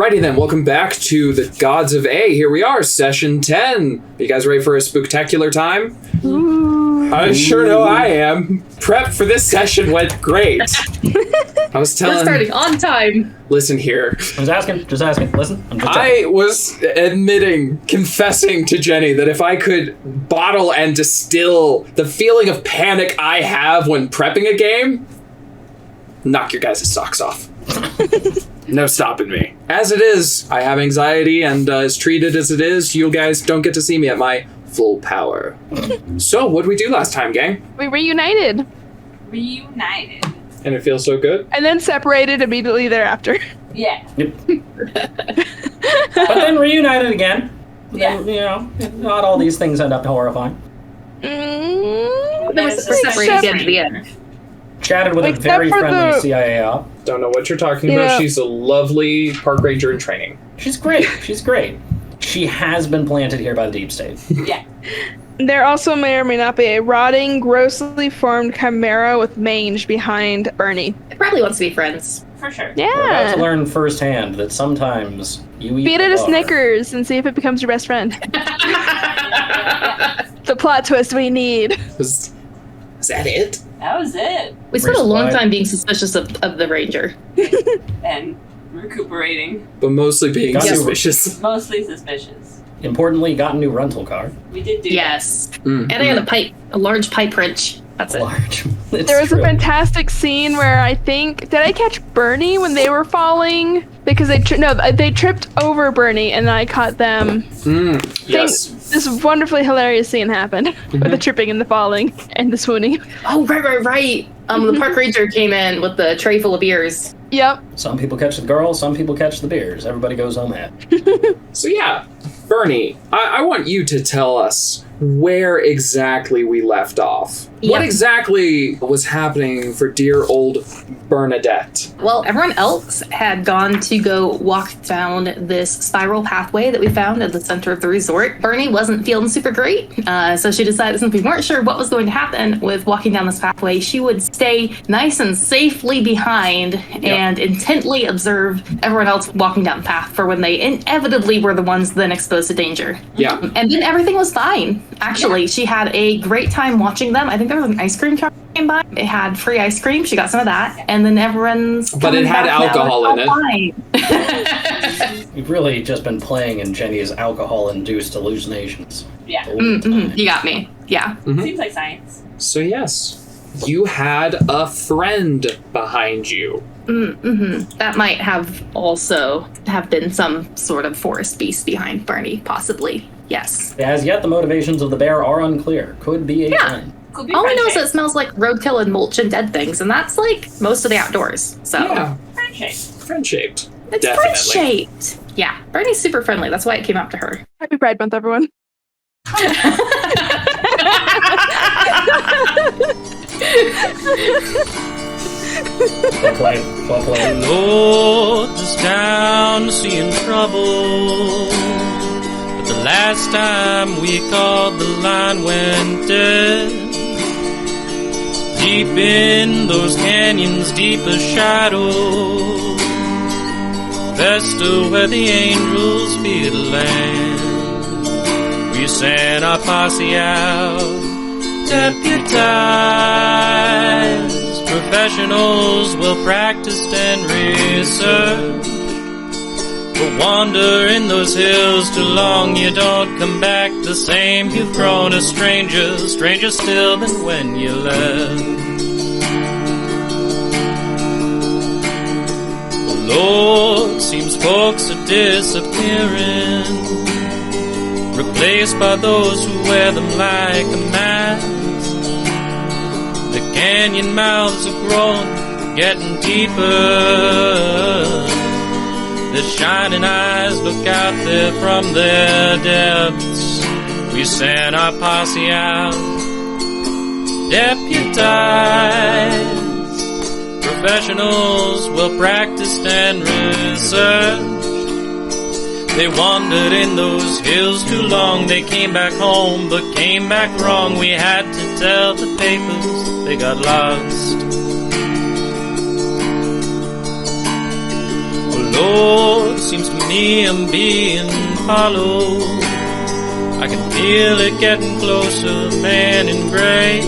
Alrighty then, welcome back to the Gods of A. Here we are, session 10. Are you guys ready for a spooktacular time? Ooh. I sure know I am. Prep for this session went great. I was telling... We're starting on time. Listen here. Just asking. Listen, I'm just I was confessing to Jenni that if I could bottle and distill the feeling of panic I have when prepping a game, knock your guys' socks off. No stopping me. As it is, I have anxiety, and as treated as it is, you guys don't get to see me at my full power. So, what did we do last time, gang? We reunited. And it feels so good? And then separated immediately thereafter. Yeah. Yep. But then reunited again. Yeah. And, you know, not all these things end up horrifying. Mm, Then we're separated again at the end. Chatted with a Except very for friendly the- CIA op. Don't know what you're talking about. She's a lovely park ranger in training. She's great. She has been planted here by the deep state. Yeah. There also may or may not be a rotting, grossly formed chimera with mange behind Bernie. It probably wants to be friends. For sure. We're about Yeah. to learn firsthand that sometimes you eat Feed it the a bar. Snickers and see if it becomes your best friend. The plot twist we need. Is that it? That was it. We spent a long Resupply. time being suspicious of the ranger. And recuperating. But mostly being Got you. suspicious. Mostly suspicious. Importantly, got a new rental car. We did do Yes. Mm. And I had a large pipe wrench. That's it. Large. It's There was true. a fantastic scene where I think, did I catch Bernie when they were falling? Because they tripped over Bernie and I caught them. Yes. This wonderfully hilarious scene happened with the tripping and the falling and the swooning. Oh, right. The park ranger came in with the tray full of beers. Yep. Some people catch the girls, some people catch the beers. Everybody goes home happy. So yeah, Bernie, I want you to tell us where exactly we left off. Yeah. What exactly was happening for dear old Bernadette? Well, everyone else had gone to go walk down this spiral pathway that we found at the center of the resort. Bernie wasn't feeling super great, so she decided, since we weren't sure what was going to happen with walking down this pathway, she would stay nice and safely behind and intently observe everyone else walking down the path for when they inevitably were the ones then exposed to danger. Yeah. And then everything was fine. Actually, she had a great time watching them. I think there was an ice cream truck that came by. It had free ice cream. She got some of that. And then everyone's But it had alcohol in it. it. We've really just been playing in Jenni's alcohol-induced hallucinations. Yeah. the whole time. You got me. Yeah. Seems like science. So yes, you had a friend behind you. That might have also have been some sort of forest beast behind Bernie, possibly. Yes. As yet, the motivations of the bear are unclear. Could be a friend. Could be All I know is friendship. it smells like roadkill and mulch and dead things, and that's like most of the outdoors. So Yeah, Friendship. friend-shaped. it's Definitely. friend-shaped. Yeah. Bernie's super friendly. That's why it came out to her. Happy Pride Month, everyone. Well played. Lord is down to see in trouble. But the last time we called, the line went dead. Deep in those canyons, deepest shadows, Vesta where the angels fear the land. We sent our posse out, deputized. Professionals, well practiced and researched. But wander in those hills too long, you don't come back the same. You've grown a stranger, stranger still than when you left. The Lord, seems folks are disappearing, replaced by those who wear them like a mask. The canyon mouths have grown, getting deeper. The shining eyes look out there from their depths. We sent our posse out, deputized. Professionals, well practiced and researched. They wandered in those hills too long. They came back home, but came back wrong. We had to tell the papers they got lost. Oh Lord, Seems to me I'm being followed. I can feel it getting closer, man in gray.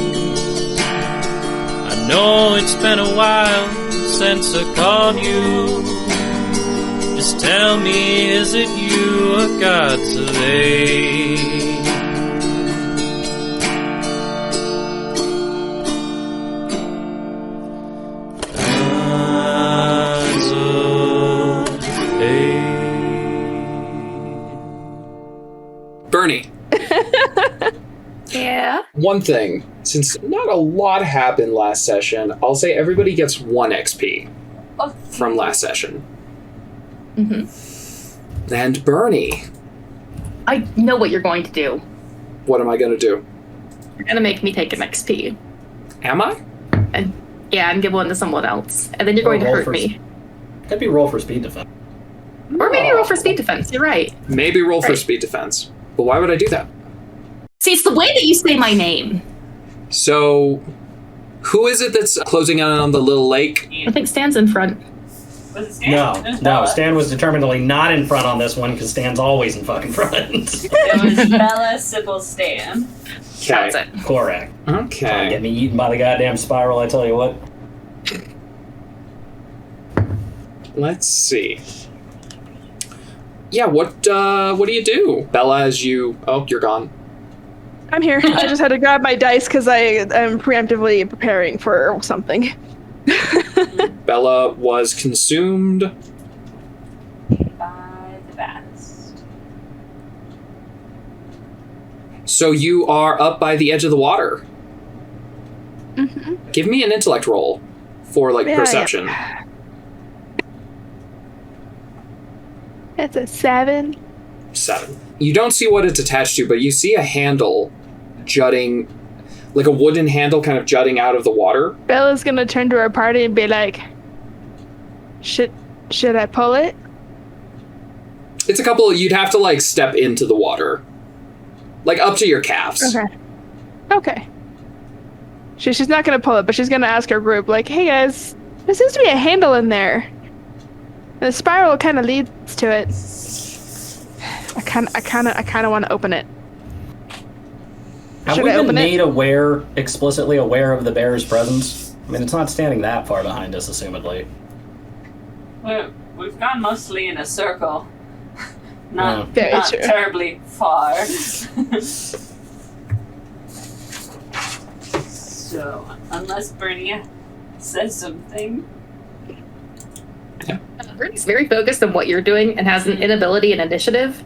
I know it's been a while since I called you. Just tell me, is it you or GodsofA? Bernie. Yeah. One thing, since not a lot happened last session, I'll say everybody gets 1 XP from last session. Mm-hmm. And Bernie. I know what you're going to do. What am I going to do? You're going to make me take an XP. Am I? And give one to someone else. And then you're going to hurt me. That'd be roll for speed defense. Or maybe roll for speed defense. You're right. Maybe roll for speed defense. But why would I do that? See, it's the way that you say my name. So, who is it that's closing in on the little lake? I think Stan's in front. Was it Stan? No, Stan was determinedly not in front on this one because Stan's always in fucking front. It was Bella, Sybil, Stan. That's it. Correct. Okay. Get me eaten by the goddamn spiral, I tell you what. Let's see. Yeah, what do you do? Bella, as you... Oh, you're gone. I'm here. I just had to grab my dice because I am preemptively preparing for something. Bella was consumed By the best. So you are up by the edge of the water. Mm-hmm. Give me an intellect roll for, like, perception. Yeah. It's a 7. 7. You don't see what it's attached to, but you see a handle jutting, like a wooden handle kind of jutting out of the water. Bella's gonna turn to her party and be like, should I pull it? It's a couple, you'd have to, like, step into the water. Like, up to your calves. Okay. She's not gonna pull it, but she's gonna ask her group, like, hey guys, there seems to be a handle in there. The spiral kind of leads to it. I kind of want to open it. Have we been made explicitly aware of the bear's presence? I mean, it's not standing that far behind us, assumedly. We've gone mostly in a circle. Not Very true. terribly far. So, unless Bernie says something... Bernie's very focused on what you're doing and has an inability in initiative.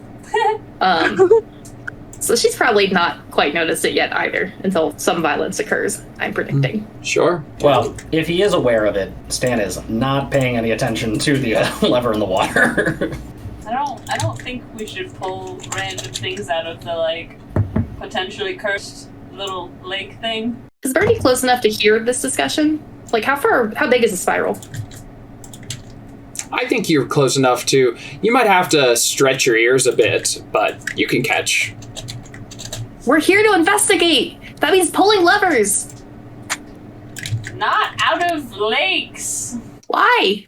So she's probably not quite noticed it yet either until some violence occurs, I'm predicting. Sure. Well, if he is aware of it, Stan is not paying any attention to the lever in the water. I don't think we should pull random things out of the, like, potentially cursed little lake thing. Is Bernie close enough to hear this discussion? Like, how big is the spiral? I think you're close enough to... You might have to stretch your ears a bit, but you can catch. We're here to investigate! That means pulling levers! Not out of lakes! Why?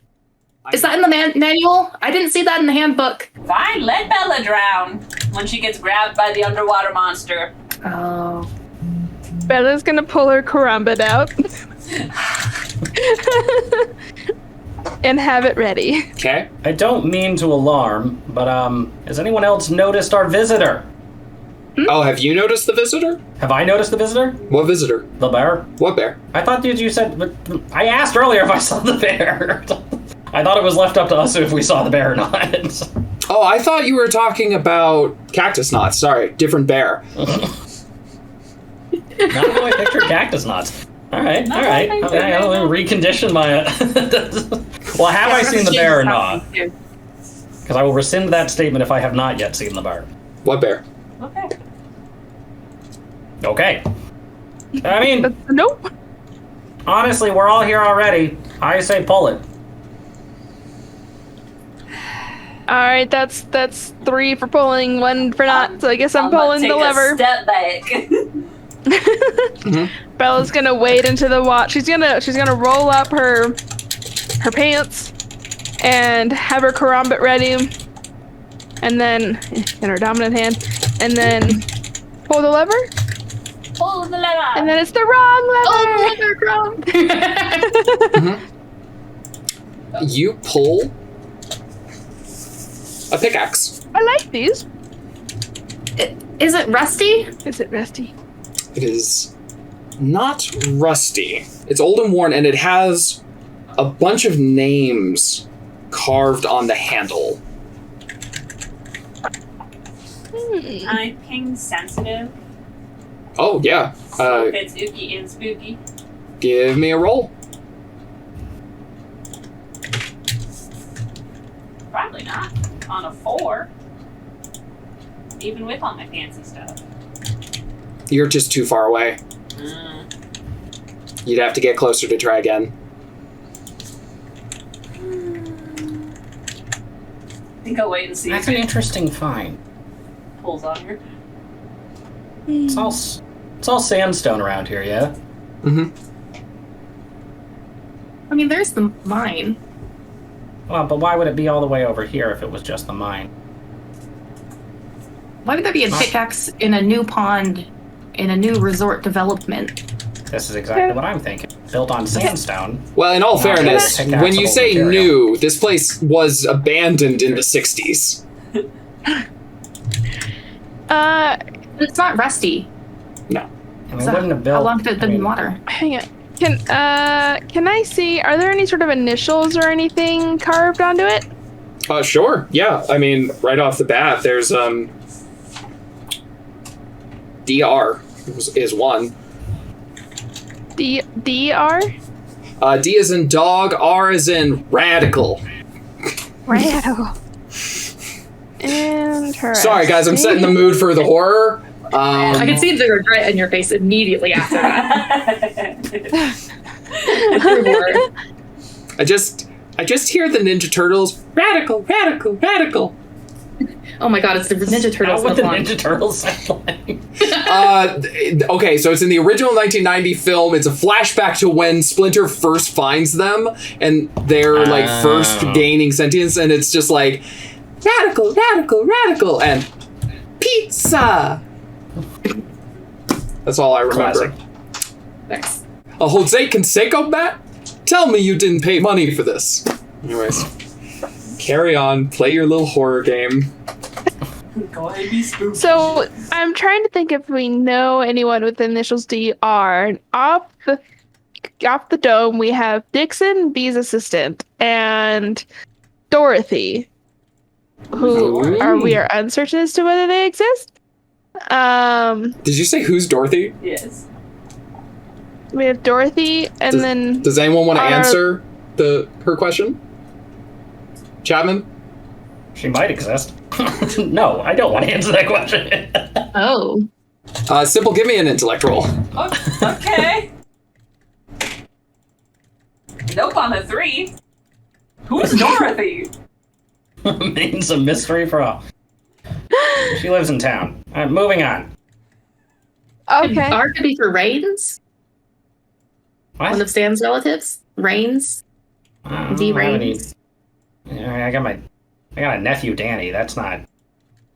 Is that in the manual? I didn't see that in the handbook. Fine, let Bella drown when she gets grabbed by the underwater monster. Oh. Bella's gonna pull her karambit out. And have it ready. Okay. I don't mean to alarm, but has anyone else noticed our visitor? Oh, have you noticed the visitor? Have I noticed the visitor? What visitor? The bear? What bear? I thought you said... But I asked earlier if I saw the bear. I thought it was left up to us if we saw the bear or not. Oh, I thought you were talking about cactus knots. Sorry, different bear. Not how I pictured cactus knots. All right. Okay, I'll recondition my... Well, have I seen the bear or not? Because I will rescind that statement if I have not yet seen the bear. What bear? Okay. I mean... Nope. Honestly, we're all here already. I say pull it. Alright, that's 3 for pulling, 1 for not, so I guess I'm pulling the lever. Step back. Mm-hmm. Bella's gonna wade into the water. She's gonna roll up her pants and have her karambit ready and then in her dominant hand, and then pull the lever, Pull the lever. and then it's the wrong lever. You pull a pickaxe. I like these. Is it rusty? Is it rusty? It is not rusty. It's old and worn, and it has a bunch of names carved on the handle. I'm ping sensitive. Oh, yeah. So if it's ooky and spooky. Give me a roll. Probably not. On a 4. Even with all my fancy stuff. You're just too far away. You'd have to get closer to try again. I think I'll wait and see That's if an it interesting find. pulls on her. It's all sandstone around here, yeah? Mm-hmm. I mean, there's the mine. Well, but why would it be all the way over here if it was just the mine? Why would there be a pickaxe in a new pond in a new resort development? This is exactly what I'm thinking. Built on sandstone. Well, in all fairness, pickaxeable when you say material. new, this place was abandoned in the 60s. It's not rusty. No. And we wouldn't have built. How long did it been in water? Hang on. Can I see? Are there any sort of initials or anything carved onto it? Sure. Yeah. I mean, right off the bat, there's DR is one. DR? D is in dog, R is in radical. Wow. Interesting. Sorry, guys, I'm setting the mood for the horror. I can see the regret in your face immediately after that. I just hear the Ninja Turtles. Radical, radical, radical. Oh my god, it's the Ninja Turtles. What the one. Ninja Turtles sound like? Okay, so it's in the original 1990 film. It's a flashback to when Splinter first finds them, and they're like first gaining sentience, and it's just like radical, radical, radical, and pizza. That's all I remember. Classic. Thanks. A Jose Canseco bat? Tell me you didn't pay money for this. Anyways, carry on. Play your little horror game. Go ahead, be spooky. So I'm trying to think if we know anyone with the initials DR. And off the dome, we have Dixon, B's assistant, and Dorothy, who we are uncertain as to whether they exist. Did you say who's Dorothy? Yes. We have Dorothy, and then Does anyone want to answer her question? Chapman? She might exist. No, I don't want to answer that question. Oh. Sybil, give me an intellect roll. Okay. Nope on a 3. Who's Dorothy? Means a mystery for all. She lives in town. Moving on. okay. R could be for Rayne's? What? One of Stan's relatives? Rayne's? D. Rayne's? I got a nephew, Danny. That's not.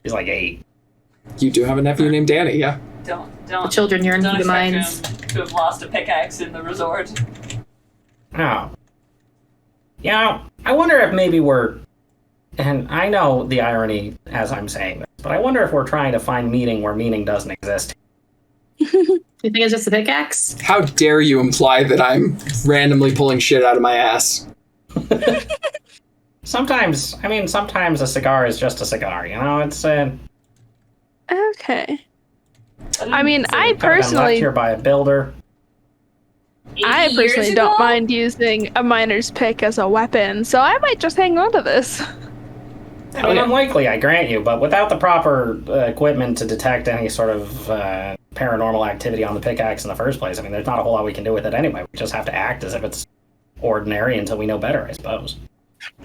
He's like 8. You do have a nephew named Danny, yeah. Don't. The children yearn Don't for the expect mines. him to have lost a pickaxe in the resort. Oh. You know, I wonder if maybe we're. And I know the irony as I'm saying this, but I wonder if we're trying to find meaning where meaning doesn't exist. You think it's just a pickaxe? How dare you imply that I'm randomly pulling shit out of my ass? Sometimes a cigar is just a cigar, you know? It's Okay. I mean, I left personally here by a builder. 80 years ago? don't mind using a miner's pick as a weapon, so I might just hang on to this. I mean, unlikely, I grant you, but without the proper equipment to detect any sort of paranormal activity on the pickaxe in the first place, I mean, there's not a whole lot we can do with it anyway. We just have to act as if it's ordinary until we know better, I suppose.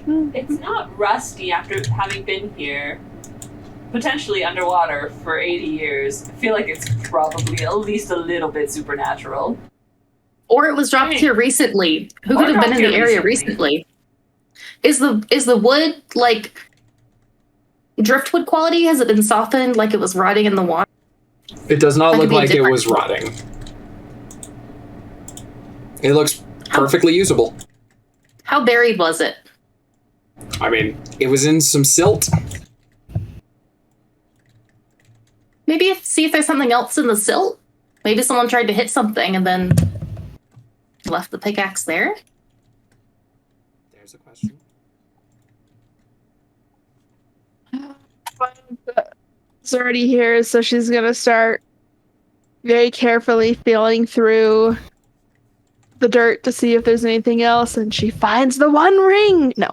It's not rusty after having been here, potentially underwater for 80 years. I feel like it's probably at least a little bit supernatural. Or it was dropped here recently. Who could have been in the area recently? Is the wood like driftwood quality? Has it been softened like it was rotting in the water? It does not That look could be like it different. was rotting. It looks perfectly usable. How buried was it? I mean, it was in some silt. Maybe see if there's something else in the silt? Maybe someone tried to hit something and then left the pickaxe there? There's a question. It's already here, so she's gonna start very carefully feeling through the dirt to see if there's anything else, and she finds the one ring. No.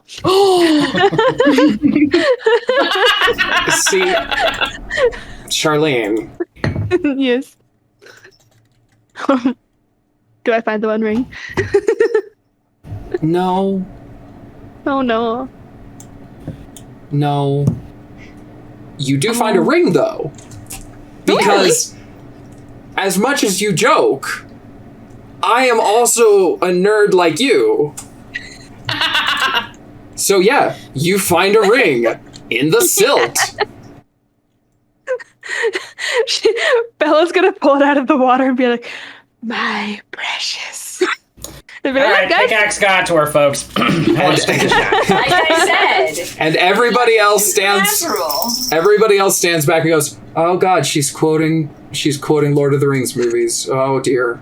See, Charleen, Yes. Do I find the one ring? no, Oh no. no. You do find a ring, though. Because, as much as you joke, I am also a nerd like you. So yeah, you find a ring in the silt. Bella's gonna pull it out of the water and be like, "My precious." And be All like, right, "Guys, pickaxe got to her, folks. Let's take a shot. Like I said, And everybody else stands. natural. Everybody else stands back and goes, "Oh God, she's quoting Lord of the Rings movies. Oh dear."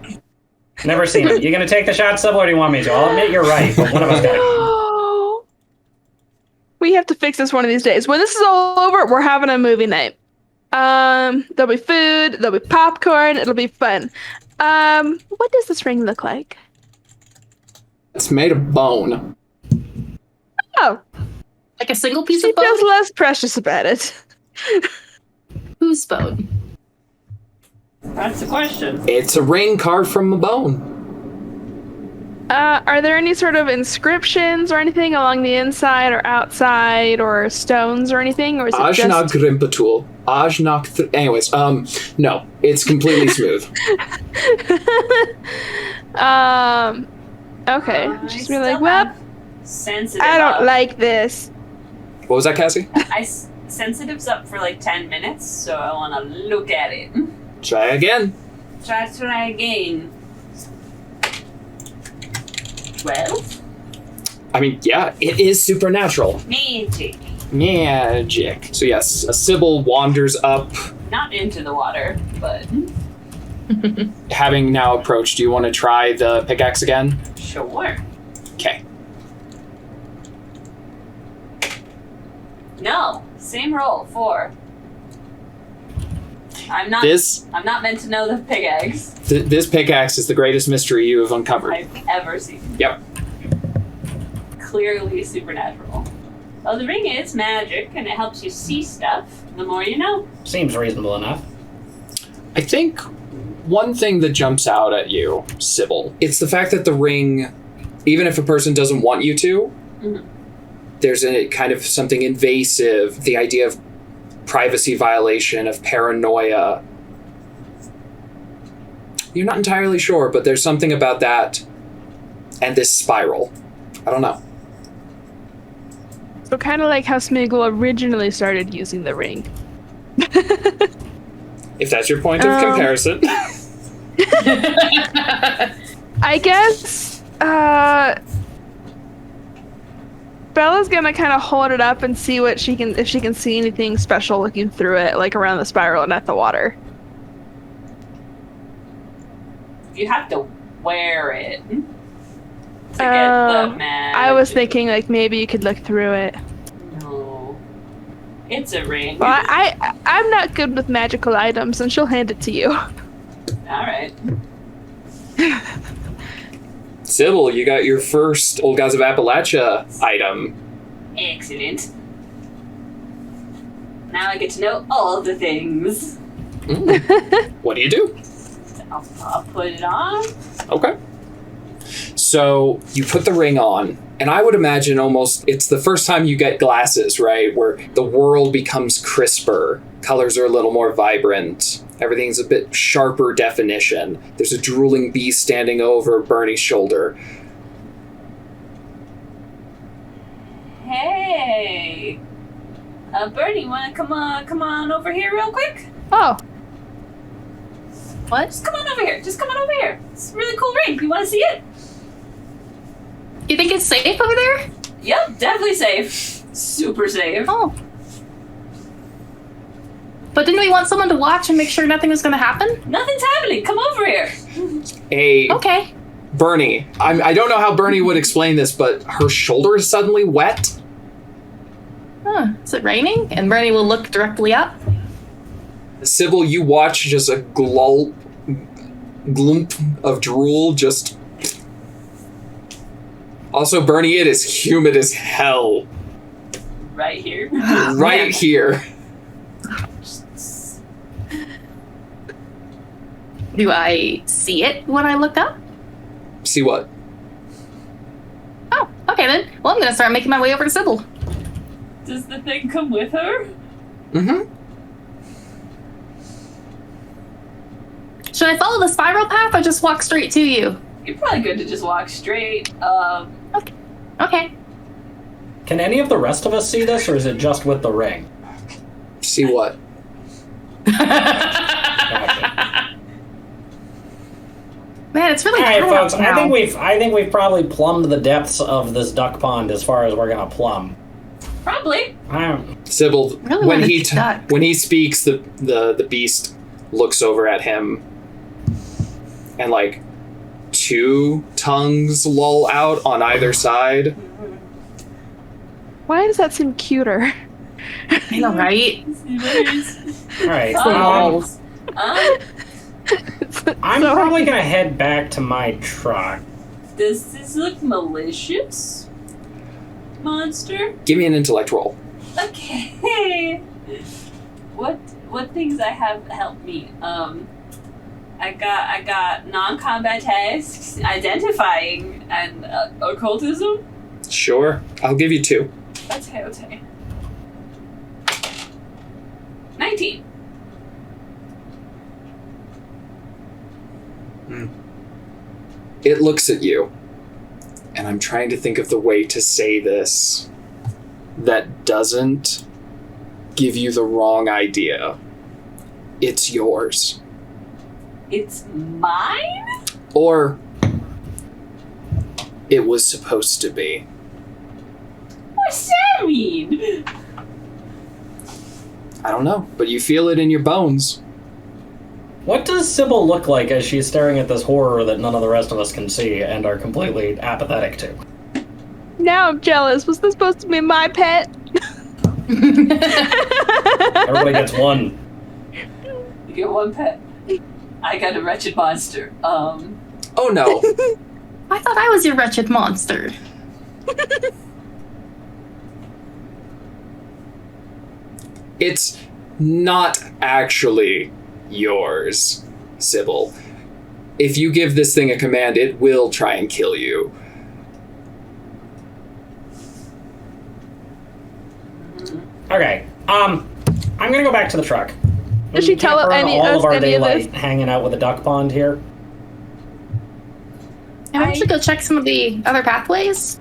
Never seen it. You gonna take the shot, Sybil, or do you want me to? I'll admit you're right, but one of us got it. Oh. We have to fix this one of these days. When this is all over, we're having a movie night. There'll be food, there'll be popcorn, it'll be fun. What does this ring look like? It's made of bone. Oh, Like a single piece she of bone? feels less precious about it. Whose bone? That's the question. It's a ring carved from a bone. Are there any sort of inscriptions or anything along the inside or outside or stones or anything? Or is it Ajnak just... Grimpatul. Anyways, no. It's completely smooth. Okay. I Just be still like, well, have sensitive I don't up. like this. What was that, Cassie? Sensitive's up for like 10 minutes, so I want to look at it. Try again. Try again. 12? I mean, yeah, it is supernatural. Magic. Magic. So yes, a Sybil wanders up, Not into the water, but having now approached. Do you want to try the pickaxe again? sure. Okay. No, same roll, 4. I'm not meant to know the pickaxe This pickaxe is the greatest mystery you have uncovered. I've ever seen. Yep. Clearly supernatural. Well, the ring is magic, and it helps you see stuff. The more you know. Seems reasonable enough. I think one thing that jumps out at you, Sybil, it's the fact that the ring, even if a person doesn't want you to, Mhm. there's a kind of something invasive, the idea of privacy violation, of paranoia. You're not entirely sure, but there's something about that and this spiral. I don't know. So kind of like how Smeagol originally started using the ring. If that's your point of comparison. I guess Bella's gonna kind of hold it up and see what she can, if she can see anything special looking through it, like around the spiral and at the water. You have to wear it to get the magic. I was thinking like maybe you could look through it. No. It's a ring. Well, I'm not good with magical items, and she'll hand it to you. Alright. Sybil, you got your first Old Gods of Appalachia item. Excellent. Now I get to know all the things. What do you do? I'll put it on. Okay. So you put the ring on, and I would imagine almost it's the first time you get glasses, right? Where the world becomes crisper, colors are a little more vibrant, everything's a bit sharper definition. There's a drooling bee standing over Bernie's shoulder. Hey. Bernie, wanna come on over here real quick? Oh, What? Just come on over here. Just come on over here. It's a really cool ring. You wanna see it? You think it's safe over there? Yep, definitely safe. Super safe. Oh. But didn't we want someone to watch and make sure nothing was going to happen? Nothing's happening. Come over here. Okay. Bernie, I don't know how Bernie would explain this, but her shoulder is suddenly wet. Huh. Is it raining? And Bernie will look directly up. Sybil, you watch just a glump of drool just... Also, Bernie, it is humid as hell. Right here. Right here. Do I see it when I look up? See what? Oh, okay then. Well, I'm going to start making my way over to Sybil. Does the thing come with her? Mm-hmm. Should I follow the spiral path or just walk straight to you? You're probably good to just walk straight. Okay. Can any of the rest of us see this, or is it just with the ring? See what? Gotcha. Man, it's really All right, hot folks. out now. I think we've probably plumbed the depths of this duck pond as far as we're gonna plumb. Probably. Sybil, Really when wanna he duck. when he speaks, the beast looks over at him, and like 2 tongues loll out on either side. why does that seem cuter? I know, right? All right. I'm So- probably gonna head back to my truck. Does this look malicious, monster? Give me an intellect roll. Okay. What things I have helped me? I got non-combat tasks, identifying, and occultism. Sure, I'll give you 2. Okay. 19. It looks at you, and I'm trying to think of the way to say this that doesn't give you the wrong idea. It's yours. It's mine? Or it was supposed to be. What's that mean? I don't know, but you feel it in your bones. What does Sybil look like as she's staring at this horror that none of the rest of us can see and are completely apathetic to? Now I'm jealous. Was this supposed to be my pet? Everybody gets one. You get one pet. I got a wretched monster. Oh no. I thought I was your wretched monster. It's not actually yours, Sybil. If you give this thing a command, it will try and kill you. Okay. I'm gonna go back to the truck. Did she We can't tell burn any all us of our any of this? daylight hanging out with a duck pond here? And I should go check some of the other pathways.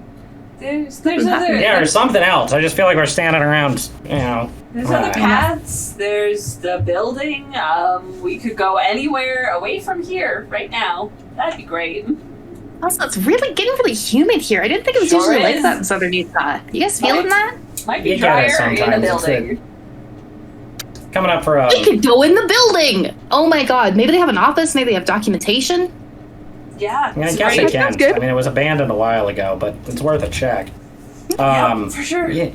There's other Yeah, or something else. I just feel like we're standing around, you know. there's other paths. There's the building. We could go anywhere away from here right now. That'd be great. Also, it's really getting really humid here. I didn't think it was Sure usually like is. that in southern Utah. You guys feeling that? Might be You get it drier in the sometimes, it's building. Coming up for We could go in the building! Oh my god, maybe they have an office, maybe they have documentation. Yeah, I it's guess great. it can. That's good. I mean, it was abandoned a while ago, but it's worth a check. Yeah, for sure. Yeah.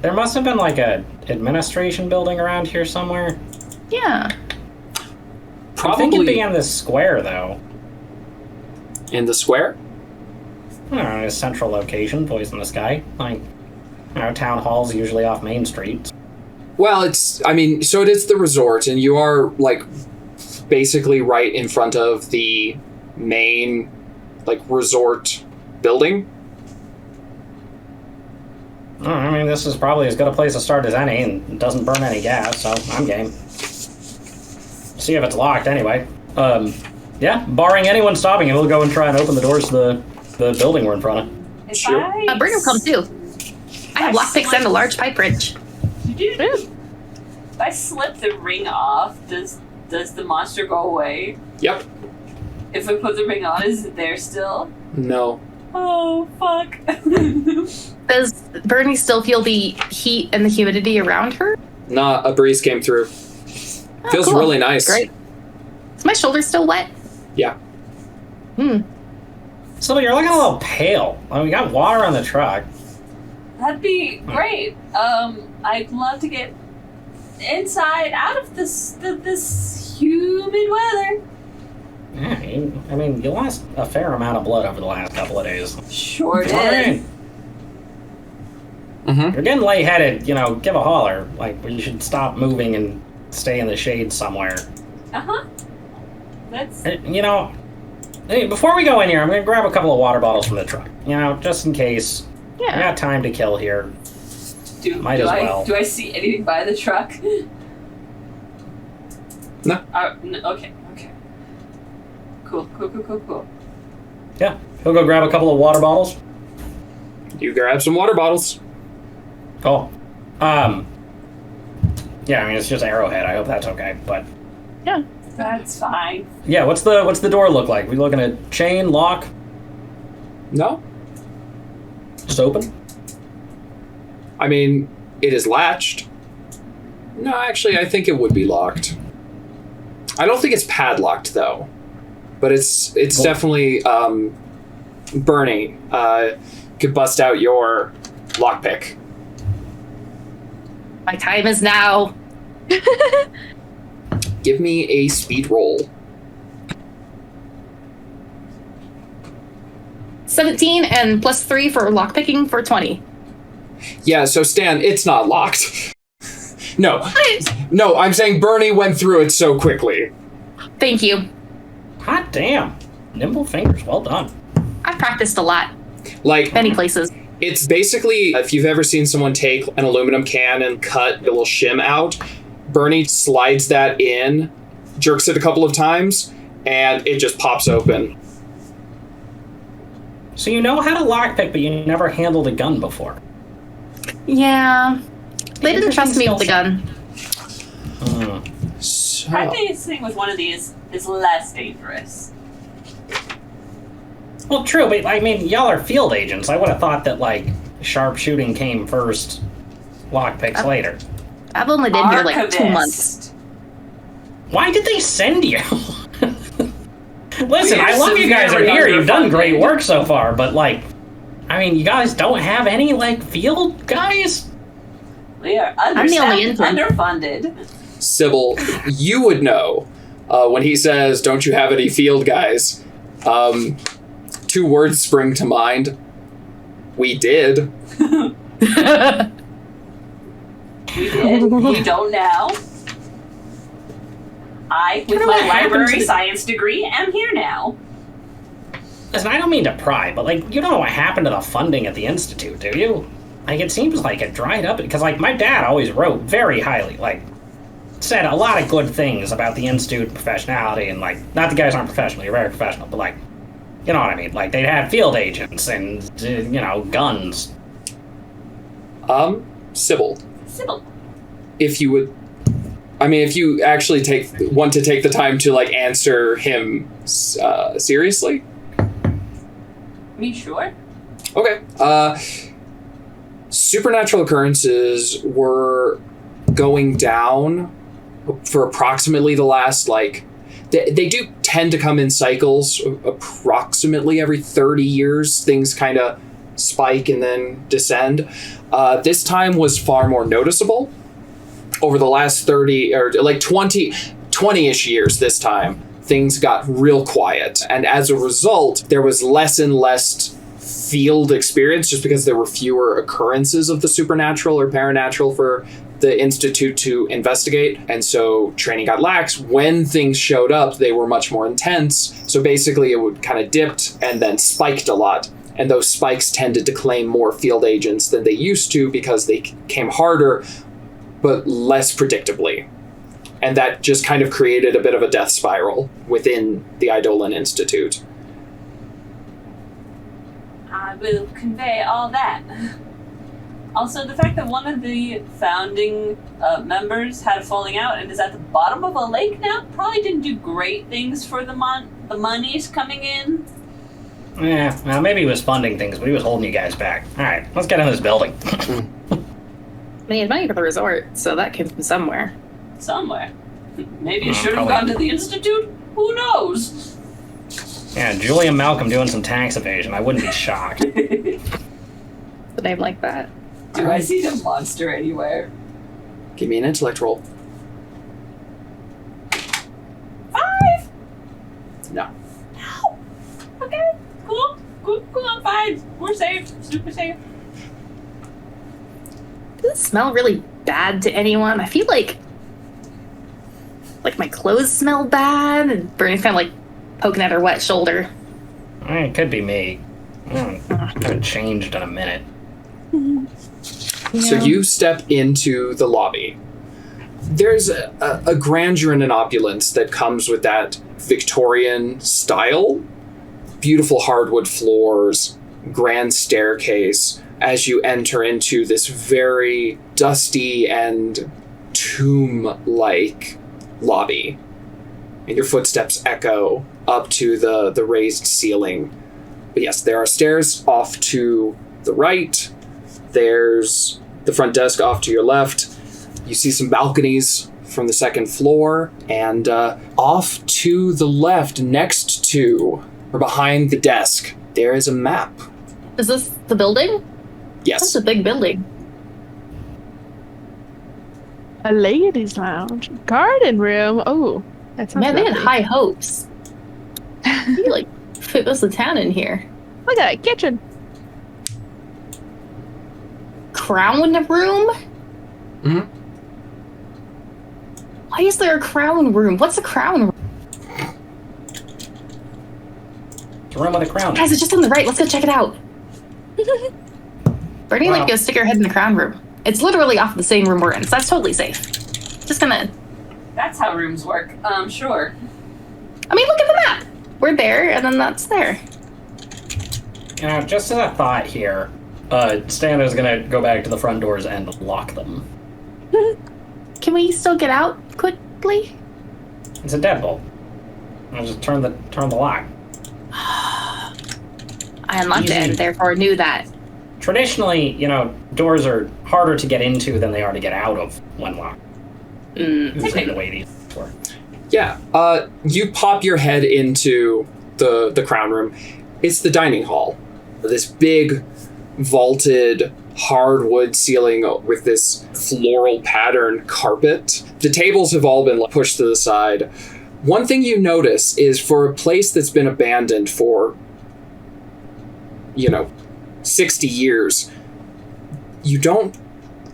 There must have been like a administration building around here somewhere. Yeah. I think it'd Probably be in this square, though. in the square. I don't know, a central location, voice in the sky. Like, you know, town halls usually off Main Street. Well, so it is the resort, and you are, like, basically right in front of the main, like, resort building. I mean, this is probably as good a place to start as any, and it doesn't burn any gas, so I'm game. See if it's locked, anyway. Yeah, barring anyone stopping it, we'll go and try and open the doors to the building we're in front of. If Sure. I Bring them come too. I have lockpicks and a large pipe wrench. If I slip the ring off, does the monster go away? Yep. If I put the ring on, is it there still? No. Oh, fuck. Does Bernie still feel the heat and the humidity around her? Nah, a breeze came through. Oh, Feels cool. really nice. Great. Is my shoulder still wet? Yeah. So you're looking a little pale. I mean, we got water on the truck. That'd be great. I'd love to get inside, out of this humid weather. Yeah, I mean, you lost a fair amount of blood over the last couple of days. Sure did. Alright. Mm-hmm. You're getting lightheaded, give a holler. Like, you should stop moving and stay in the shade somewhere. Uh-huh. That's... Hey, before we go in here, I'm going to grab a couple of water bottles from the truck. Just in case. Yeah. I got time to kill here. Might as well. Do I see anything by the truck? No. Okay. Cool. Yeah. He'll go grab a couple of water bottles. You grab some water bottles. Cool. Yeah, I mean, it's just Arrowhead. I hope that's okay, but... Yeah. That's fine. Yeah, what's the door look like? We looking at chain, lock? No. Just open? I mean, it is latched. No, actually, I think it would be locked. I don't think it's padlocked, though. But it's Cool. definitely, Bernie, could bust out your lockpick. My time is now. Give me a speed roll. 17 and plus 3 for lockpicking for 20. Yeah, so Stan, it's not locked. No, I'm saying Bernie went through it so quickly. Thank you. Hot damn. Nimble fingers, well done. I've practiced a lot. Like, Many places. it's basically, if you've ever seen someone take an aluminum can and cut a little shim out, Bernie slides that in, jerks it a couple of times, and it just pops open. So you know how to lockpick, but you never handled a gun before. Yeah. They didn't trust me with the gun. So, Practicing with one of these is less dangerous. Well, true, but I mean, y'all are field agents. I would have thought that, sharpshooting came first, lockpicks later. I've only been here 2 months. Why did they send you? Listen, We are I love you guys are severely here. You've done great underfunded. work so far, but, you guys don't have any, field guys? We are I'm the only intern. underfunded. Sybil, you would know when he says, "Don't you have any field guys?" 2 words spring to mind. We did. We did. We don't now. I, with know my what happened library to- science degree, am here now. Listen, I don't mean to pry, but, you don't know what happened to the funding at the Institute, do you? It seems like it dried up, because, my dad always wrote very highly, said a lot of good things about the Institute professionality, and, not the guys aren't professional, you're very professional, but, you know what I mean? They'd have field agents and, guns. Sybil, Sybil. if you would, if you actually want to take the time to, answer him seriously. Me sure. Okay. Supernatural occurrences were going down for approximately the last, they do tend to come in cycles. Approximately every 30 years, things kind of spike and then descend. This time was far more noticeable. Over the last 30 or 20-ish years this time, things got real quiet. And as a result, there was less and less field experience just because there were fewer occurrences of the supernatural or paranatural for the Institute to investigate. And so training got lax. When things showed up, they were much more intense. So basically it would kind of dipped and then spiked a lot. And those spikes tended to claim more field agents than they used to because they came harder, but less predictably. And that just kind of created a bit of a death spiral within the Eidolon Institute. I will convey all that. Also, the fact that one of the founding members had a falling out and is at the bottom of a lake now probably didn't do great things for the monies coming in. Yeah, well, maybe he was funding things, but he was holding you guys back. All right, let's get in this building. They had money for the resort, so that came from somewhere. Somewhere. Maybe it should have gone to the Institute? Who knows? Yeah, Julian Malcolm doing some tax evasion. I wouldn't be shocked. The name like that. Do I see the monster anywhere? Give me an intellect roll. 5! No. No! Okay, cool, I'm fine. We're safe, super safe. Does it smell really bad to anyone? I feel like my clothes smell bad, and Bernie's kind of like poking at her wet shoulder. It could be me. I haven't changed in a minute. So you step into the lobby. There's a grandeur and an opulence that comes with that Victorian style. Beautiful hardwood floors, grand staircase as you enter into this very dusty and tomb-like lobby. And your footsteps echo up to the raised ceiling. But yes, there are stairs off to the right. There's the front desk off to your left. You see some balconies from the second floor. And off to the left, next to, or behind the desk, there is a map. Is this the building? Yes. That's a big building. A ladies' lounge. Garden room. Oh, that sounds Man, they had lovely. high hopes. You like fit most of the town in here. Look at that kitchen. Crown room? Mm-hmm. Why is there a crown room? What's a crown room? It's a room with a crown. Guys, it's just on the right. Let's go check it out. Bernie Wow. like go stick her head in the crown room. It's literally off the same room we're in, so that's totally safe. Just gonna... That's how rooms work. Sure. I mean, look at the map. We're there, and then that's there. You know, just as a thought here, Stan is gonna go back to the front doors and lock them. Can we still get out quickly? It's a deadbolt. I'll just turn the lock. I unlocked it, Easy. and therefore knew that. Traditionally, doors are harder to get into than they are to get out of when locked. This is the way these work. Yeah. You pop your head into the crown room. It's the dining hall. This big vaulted hardwood ceiling with this floral pattern carpet. The tables have all been pushed to the side. One thing you notice is for a place that's been abandoned for, 60 years, you don't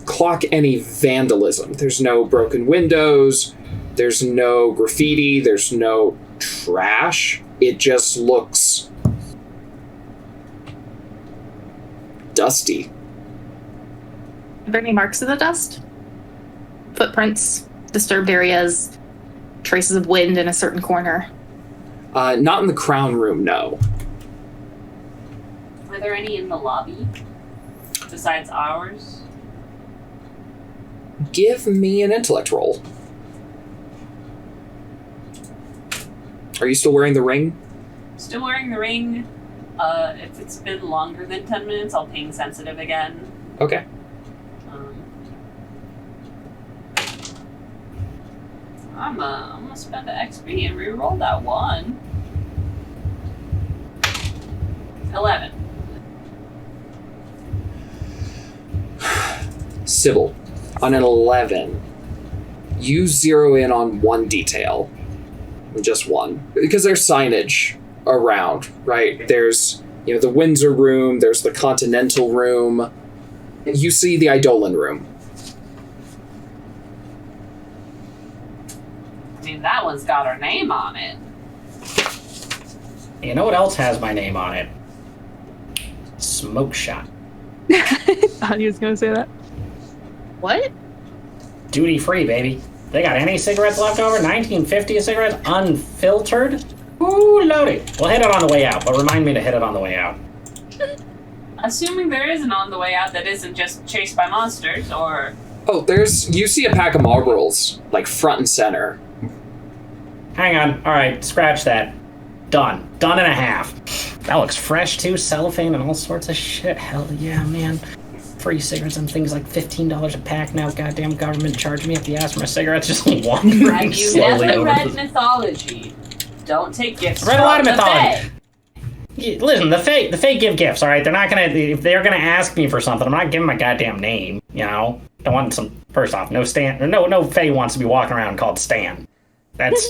clock any vandalism. There's no broken windows, there's no graffiti, there's no trash. It just looks dusty. Are there any marks in the dust? Footprints, disturbed areas, traces of wind in a certain corner. Not in the crown room, no. Are there any in the lobby? Besides ours? Give me an intellect roll. Are you still wearing the ring? Still wearing the ring. If it's been longer than 10 minutes, I'll ping sensitive again. Okay. I'm gonna spend an XP and reroll that one. 11. Sybil, on an 11, you zero in on one detail. Just one. Because there's signage around, right? There's, the Windsor room, there's the Continental room. You see the Eidolon room. I mean, that one's got our name on it. You know what else has my name on it? Smoke Shop. I thought he was going to say that. What? Duty free, baby. They got any cigarettes left over? 1950 cigarettes, unfiltered? Ooh, loaded. We'll hit it on the way out, but remind me to hit it on the way out. Assuming there is an on the way out that isn't just chased by monsters, or... Oh, you see a pack of Marlboros, like, front and center. Hang on. All right, scratch that. Done. Done and a half. That looks fresh, too. Cellophane and all sorts of shit. Hell yeah, man. Free cigarettes and things like $15 a pack now. Goddamn government charging me if you ask for my cigarettes. Just wandering Have you slowly never over read the... mythology? Don't take gifts I read a lot of from the mythology. Fae. Listen, the Fae give gifts, all right? They're not gonna... If they're gonna ask me for something, I'm not giving my goddamn name, you know? Don't want some... First off, no Fae wants to be walking around called Stan. That's...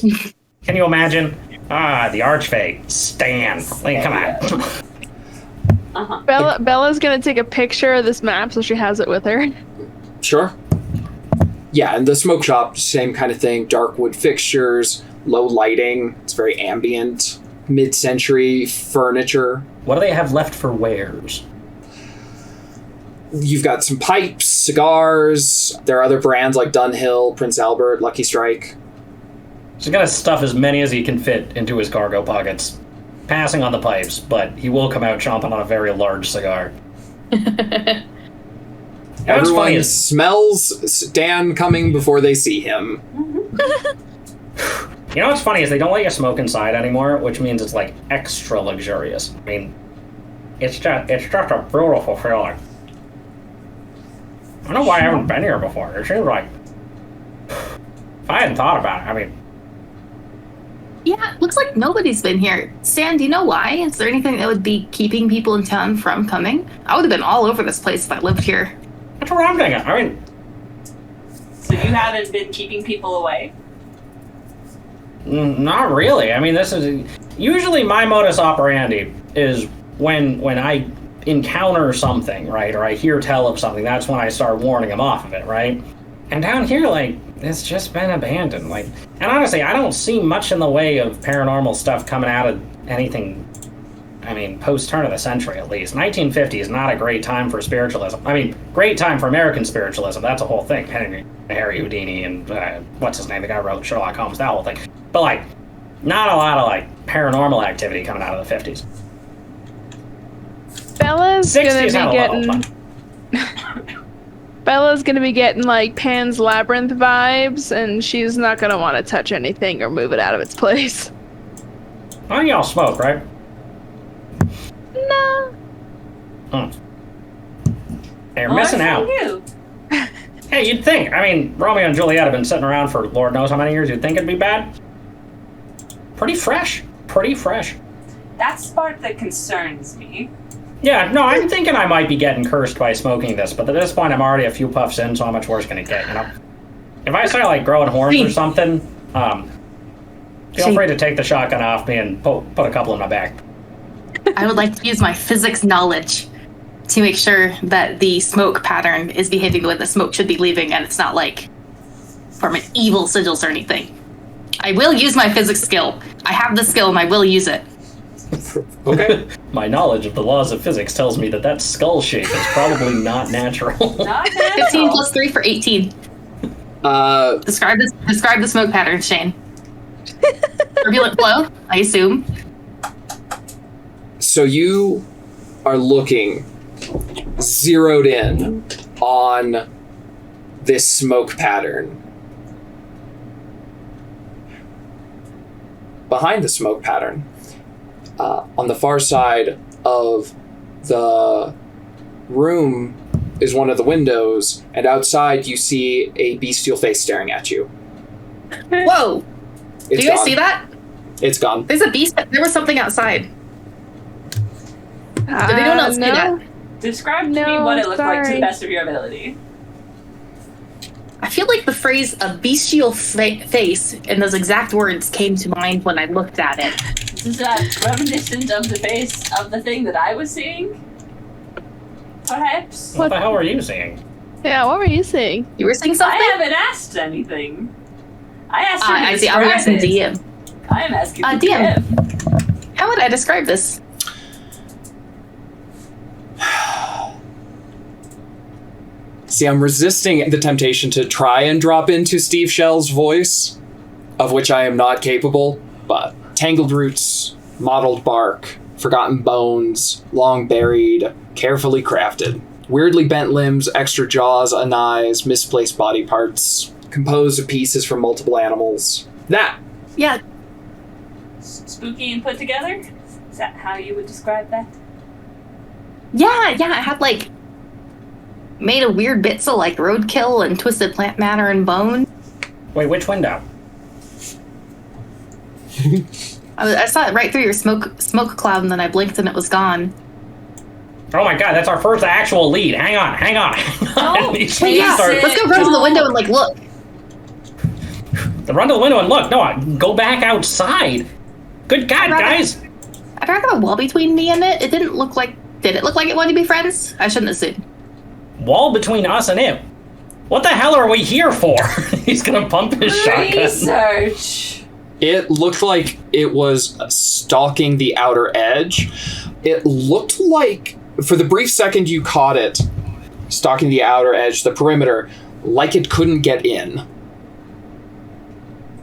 Can you imagine? The Archfey. Stan. Like, come on. Bella's gonna take a picture of this map so she has it with her. Sure. Yeah, and the smoke shop, same kind of thing. Dark wood fixtures, low lighting. It's very ambient. Mid-century furniture. What do they have left for wares? You've got some pipes, cigars. There are other brands like Dunhill, Prince Albert, Lucky Strike. He's gonna stuff as many as he can fit into his cargo pockets. Passing on the pipes, but he will come out chomping on a very large cigar. Everyone smells Stan coming before they see him. You know what's funny is they don't let you smoke inside anymore, which means it's like extra luxurious. I mean, it's just a beautiful feeling. I don't know why I haven't been here before. It seems like if I hadn't thought about it, I mean. Yeah, looks like nobody's been here. Stan, do you know why? Is there anything that would be keeping people in town from coming? I would have been all over this place if I lived here. That's what I'm thinking. I mean... So you haven't been keeping people away? Not really. I mean, this is... Usually my modus operandi is when I encounter something, right, or I hear tell of something, that's when I start warning them off of it, right? And down here, like, it's just been abandoned. Like, and honestly, I don't see much in the way of paranormal stuff coming out of anything, I mean, post-turn of the century, at least. 1950 is not a great time for spiritualism. I mean, great time for American spiritualism. That's a whole thing. Harry Houdini and, what's his name? The guy who wrote Sherlock Holmes, that whole thing. But, like, not a lot of, like, paranormal activity coming out of the 50s. Bella's gonna be getting... Bella's gonna be getting, like, Pan's Labyrinth vibes, and she's not gonna want to touch anything or move it out of its place. Oh, y'all smoke, right? No. They're missing out. You. Hey, you'd think. I mean, Romeo and Juliet have been sitting around for Lord knows how many years. You'd think it'd be bad? Pretty fresh. Pretty fresh. That's the part that concerns me. Yeah, no, I'm thinking I might be getting cursed by smoking this, but at this point I'm already a few puffs in, so how much worse can it get, you know? If I start, like, growing horns or something, feel free to take the shotgun off me and put a couple in my back. I would like to use my physics knowledge to make sure that the smoke pattern is behaving the way the smoke should be leaving, and it's not, like, from an evil sigils or anything. I will use my physics skill. I have the skill, and I will use it. Okay. My knowledge of the laws of physics tells me that skull shape is probably not natural. Not natural. 15 plus 3 for 18. Describe the smoke pattern, Shane. Turbulent flow, I assume. So you are looking zeroed in on this smoke pattern. Behind the smoke pattern, on the far side of the room is one of the windows, and outside you see a bestial face staring at you. Whoa! Do you guys see that? It's gone. There's a beast. There was something outside. Did anyone else see that? Describe to me what it looked like to the best of your ability. I feel like the phrase "a bestial face" and those exact words came to mind when I looked at it. Is that reminiscent of the face of the thing that I was seeing? Perhaps? What the hell were you seeing? Yeah, what were you seeing? You were seeing something? I haven't asked anything. I asked her to I see. I'm asking DM. I am asking DM. How would I describe this? See, I'm resisting the temptation to try and drop into Steve Shell's voice, of which I am not capable, but tangled roots, mottled bark, forgotten bones, long buried, Carefully crafted. Weirdly bent limbs, extra jaws, an eyes, misplaced body parts, composed of pieces from multiple animals. That! Yeah. Spooky and put together? Is that how you would describe that? Yeah, it had, like, made of weird bits of, like, roadkill and twisted plant matter and bone. Wait, which window? I saw it right through your smoke cloud, and then I blinked and it was gone. Oh my god, that's our first actual lead. Hang on. Oh, Let's go run to the window and, like, look. Run to the window and look. No, go back outside. Good God, guys. I'd rather have a wall between me and it. It didn't look like... Did it look like it wanted to be friends? I shouldn't assume. Wall between us and him. What the hell are we here for? He's gonna pump his shotgun. Research. It looked like it was stalking the outer edge. It looked like, for the brief second you caught it, stalking the outer edge, the perimeter, like it couldn't get in.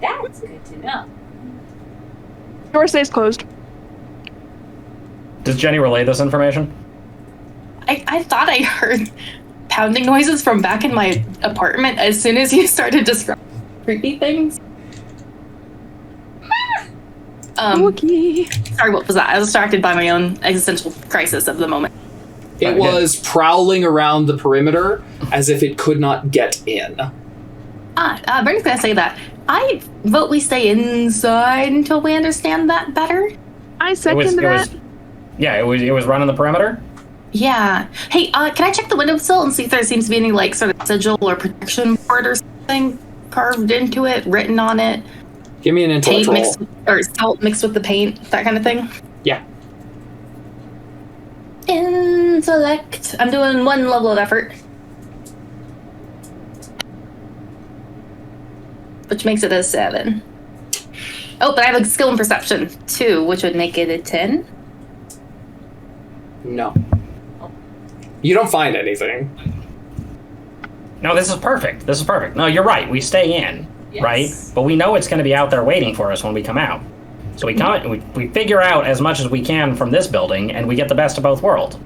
That's good to know. Door stays closed. Does Jenni relay this information? I thought I heard pounding noises from back in my apartment as soon as you started describing creepy things. Okay. Sorry, what was that? I was distracted by my own existential crisis of the moment. It was prowling around the perimeter as if it could not get in. Bernie's gonna say that. I vote we stay inside until we understand that better. I second that. It was running the perimeter? Yeah. Hey, can I check the windowsill and see if there seems to be any, like, sort of sigil or protection board or something carved into it, written on it? Give me an intellect roll. Mixed, or salt mixed with the paint, that kind of thing? Yeah. Intellect. I'm doing one level of effort. Which makes it a 7. Oh, but I have a skill in perception, 2, which would make it a 10. No. You don't find anything. No, this is perfect. No, you're right. We stay in, right? But we know it's going to be out there waiting for us when we come out. So we figure out as much as we can from this building, and we get the best of both worlds.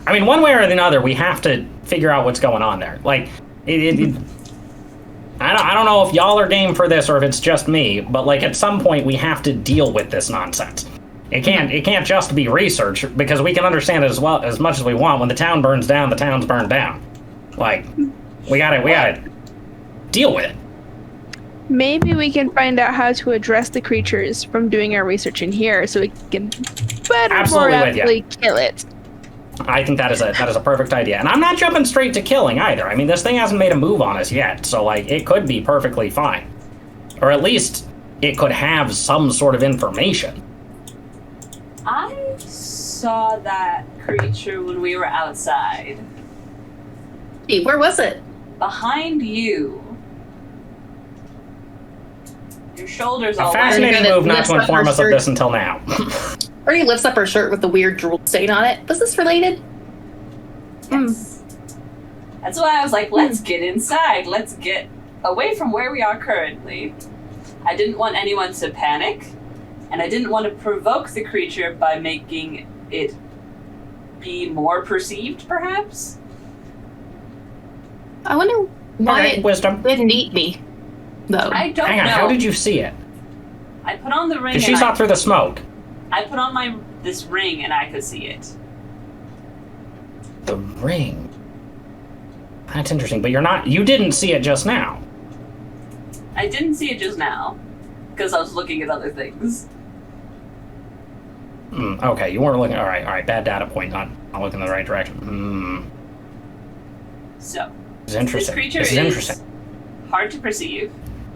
I mean, one way or another, we have to figure out what's going on there. Like, I don't know if y'all are game for this or if it's just me, but, like, at some point we have to deal with this nonsense. It can't just be research, because we can understand it as much as we want. When the town burns down, the town's burned down. Like, we gotta deal with it. Maybe we can find out how to address the creatures from doing our research in here, so we can better more aptly kill it. I think that is a perfect idea, and I'm not jumping straight to killing either. I mean, this thing hasn't made a move on us yet, so, like, it could be perfectly fine, or at least it could have some sort of information. I saw that creature when we were outside. Hey, where was it? Behind you. Your shoulders A all fascinating move not to inform us of this until now. Ernie lifts up her shirt with the weird drool stain on it. Was this related? Yes. That's why I was like, let's get inside. Let's get away from where we are currently. I didn't want anyone to panic, and I didn't want to provoke the creature by making it be more perceived, perhaps? I wonder why it wisdom didn't eat me, though. I don't Hang on, know. how did you see it? I put on the ring. Because she saw through the smoke. I put on this ring and I could see it. The ring? That's interesting, but you didn't see it just now. I didn't see it just now, because I was looking at other things. Okay, you weren't looking. All right, bad data point, not looking in the right direction. So, This is interesting. This creature is hard to perceive.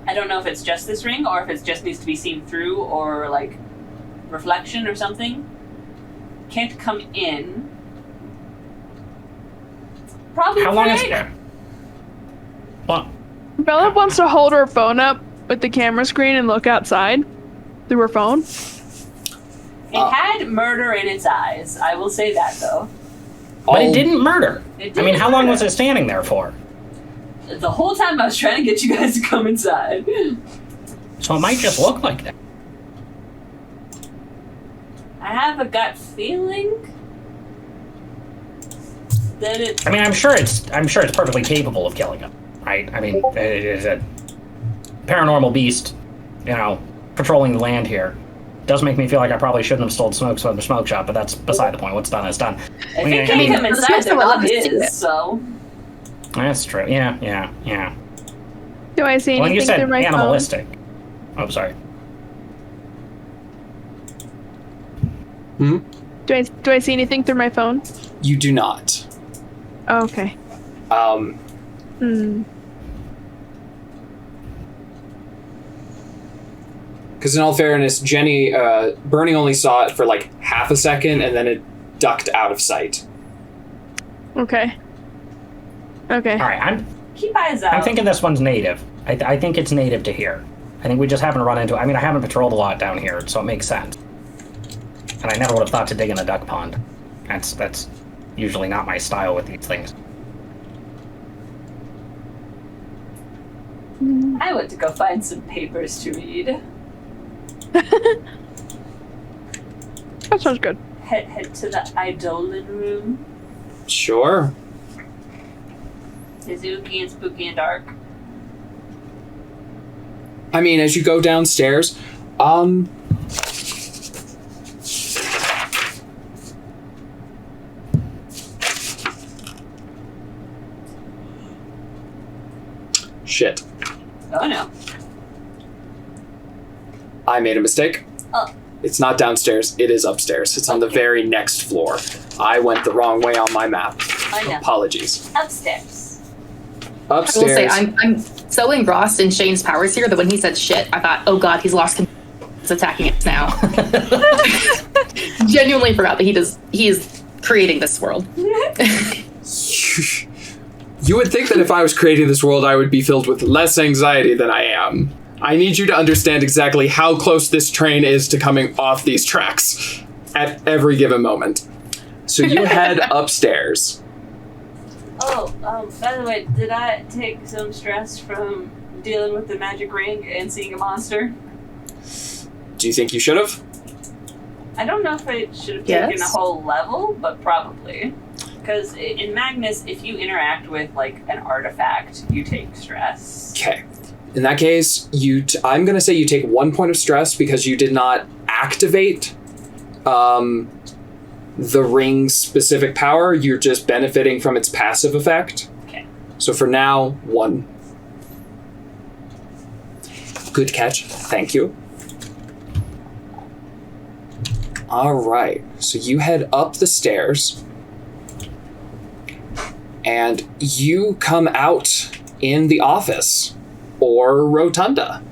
I don't know if it's just this ring, or if it just needs to be seen through, or, like, reflection or something. Can't come in. Probably How long is it? Well, Bella wants to hold her phone up with the camera screen and look outside through her phone. It had murder in its eyes. I will say that, though. but it didn't murder. It I mean, didn't how long murder. was it standing there for? The whole time I was trying to get you guys to come inside. So it might just look like that. I have a gut feeling then it's... I mean, I'm sure it's perfectly capable of killing him, right? I mean, it is a paranormal beast, patrolling the land here. Does make me feel like I probably shouldn't have stolen smokes from the smoke shop, but that's beside the point. What's done is done. If it can't come inside, there not is, so... That's true. Yeah. Do I see anything When you said through my animalistic... Oh, sorry. phone? Do I see anything through my phone? You do not. Oh, okay. Because in all fairness, Jenni, Bernie only saw it for like half a second, and then it ducked out of sight. Okay. All right, keep eyes out. I'm thinking this one's native. I think it's native to here. I think we just haven't run into it. I mean, I haven't patrolled a lot down here, so it makes sense. And I never would have thought to dig in a duck pond. That's usually not my style with these things. I went to go find some papers to read. That sounds good. Head to the Eidolon room. Sure. It's ooky and spooky and dark. I mean, as you go downstairs, shit. Oh no. I made a mistake. Oh. It's not downstairs, it is upstairs. It's on the very next floor. I went the wrong way on my map. I know. Apologies. Upstairs. I will Upstairs. say, I'm so engrossed in Shane's powers here that when he said shit, I thought, oh god, he's lost control. He's attacking us now. Genuinely forgot that he is creating this world. You would think that if I was creating this world, I would be filled with less anxiety than I am. I need you to understand exactly how close this train is to coming off these tracks at every given moment. So you head upstairs. Oh, by the way, did I take some stress from dealing with the magic ring and seeing a monster? Do you think you should have? I don't know if I should have taken a whole level, but probably. Because in Magnus, if you interact with, like, an artifact, you take stress. Okay. In that case, I'm going to say you take 1 point of stress because you did not activate the ring's specific power. You're just benefiting from its passive effect. Okay. So for now, 1. Good catch. Thank you. All right. So you head up the stairs. And you come out in the office, or rotunda,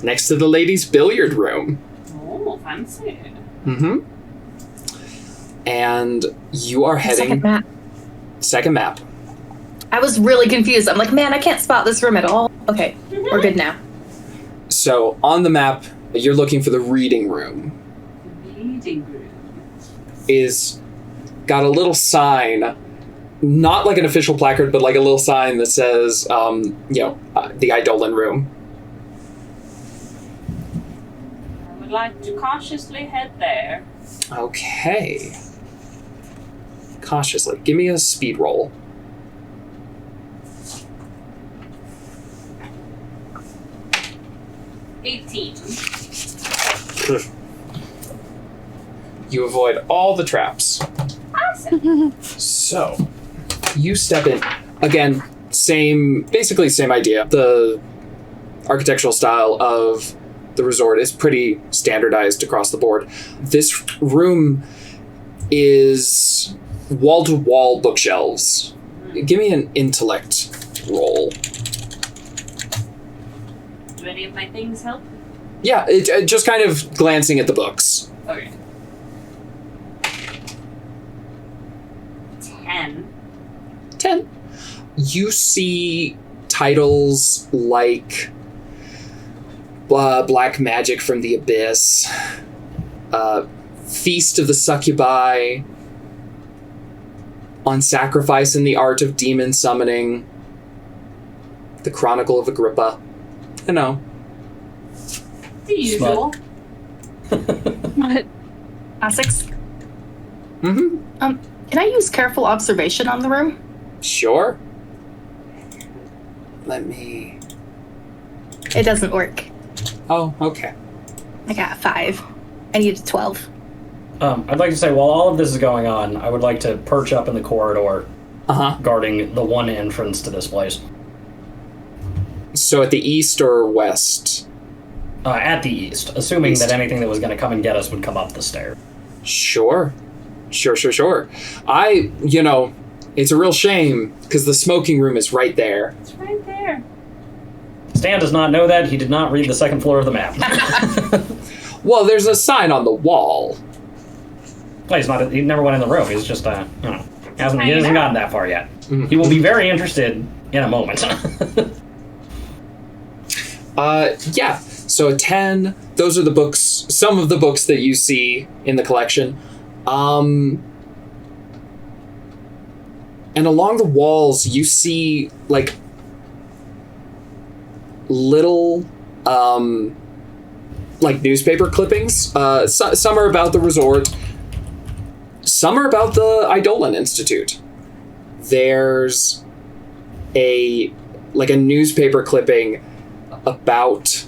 next to the ladies' billiard room. Oh, fancy. Mm-hmm. And you are heading... Second map. I was really confused. I'm like, man, I can't spot this room at all. Okay, we're good now. So, on the map, you're looking for the reading room. Reading room. Is... got a little sign, not like an official placard, but like a little sign that says, the Eidolon room. I would like to cautiously head there. Okay. Cautiously. Give me a speed roll. $18. You avoid all the traps. Awesome. So, you step in. Again, basically same idea. The architectural style of the resort is pretty standardized across the board. This room is wall-to-wall bookshelves. Give me an intellect roll. Do any of my things help? Yeah, just kind of glancing at the books. Okay. 10. You see titles like Black Magic from the Abyss, Feast of the Succubi, On Sacrifice and the Art of Demon Summoning, The Chronicle of Agrippa. You know. The usual. What? Classics? Mm-hmm. Can I use careful observation on the room? Sure. Let me... It doesn't work. Oh, okay. I got 5. I need a 12. I'd like to say, while all of this is going on, I would like to perch up in the corridor, guarding the one entrance to this place. So at the east or west? At the east, assuming that anything that was going to come and get us would come up the stairs. Sure. Sure. It's a real shame, because the smoking room is right there. It's right there. Stan does not know that. He did not read the second floor of the map. Well, there's a sign on the wall. Well, he never went in the room. He's just, he hasn't gotten that far yet. Mm-hmm. He will be very interested in a moment. Yeah. So a 10, those are the books, some of the books that you see in the collection. And along the walls, you see, like, little, like, newspaper clippings. Some are about the resort. Some are about the Eidolon Institute. There's a newspaper clipping about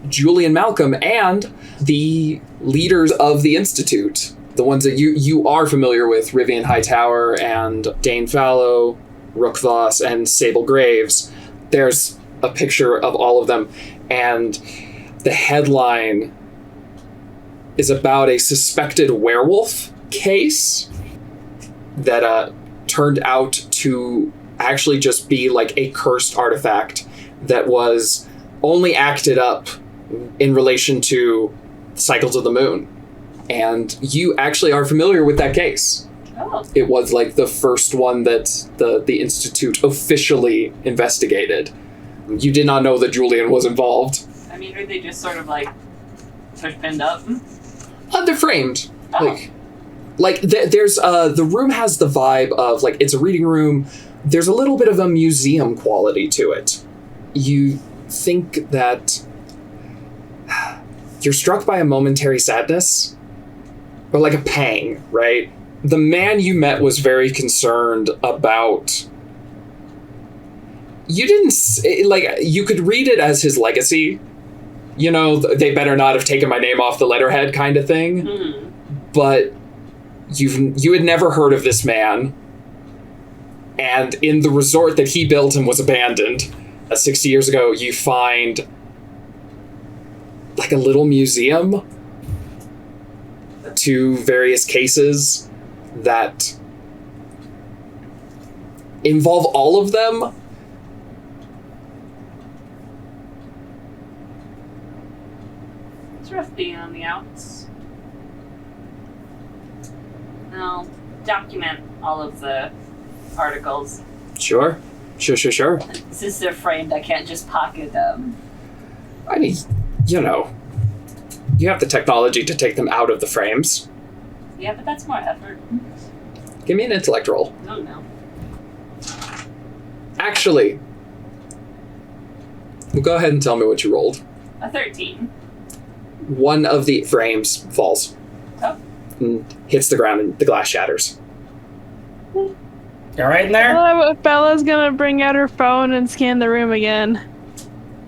Julian Malcolm and the leaders of the Institute. The ones that you are familiar with, Rivian Hightower and Dane Fallow, Rook Voss, and Sable Graves. There's a picture of all of them, and the headline is about a suspected werewolf case that turned out to actually just be like a cursed artifact that was only acted up in relation to cycles of the moon. And you actually are familiar with that case. Oh. It was like the first one that the Institute officially investigated. You did not know that Julian was involved. I mean, are they just sort of like, they're pinned up? They're framed. Oh. There's the room has the vibe of, like, it's a reading room. There's a little bit of a museum quality to it. You think that you're struck by a momentary sadness, or like a pang, right? The man you met was very concerned about... You didn't... you could read it as his legacy. You know, they better not have taken my name off the letterhead kind of thing. Mm. But you had never heard of this man. And in the resort that he built and was abandoned 60 years ago, you find like a little museum to various cases that involve all of them. It's rough being on the outs. I'll document all of the articles. Sure. Since they're framed, I can't just pocket them. I mean, you have the technology to take them out of the frames. Yeah, but that's more effort. Give me an intellect roll. No. Actually, well, go ahead and tell me what you rolled. A 13. One of the frames falls. Oh. And hits the ground and the glass shatters. You alright in there? Bella's gonna bring out her phone and scan the room again.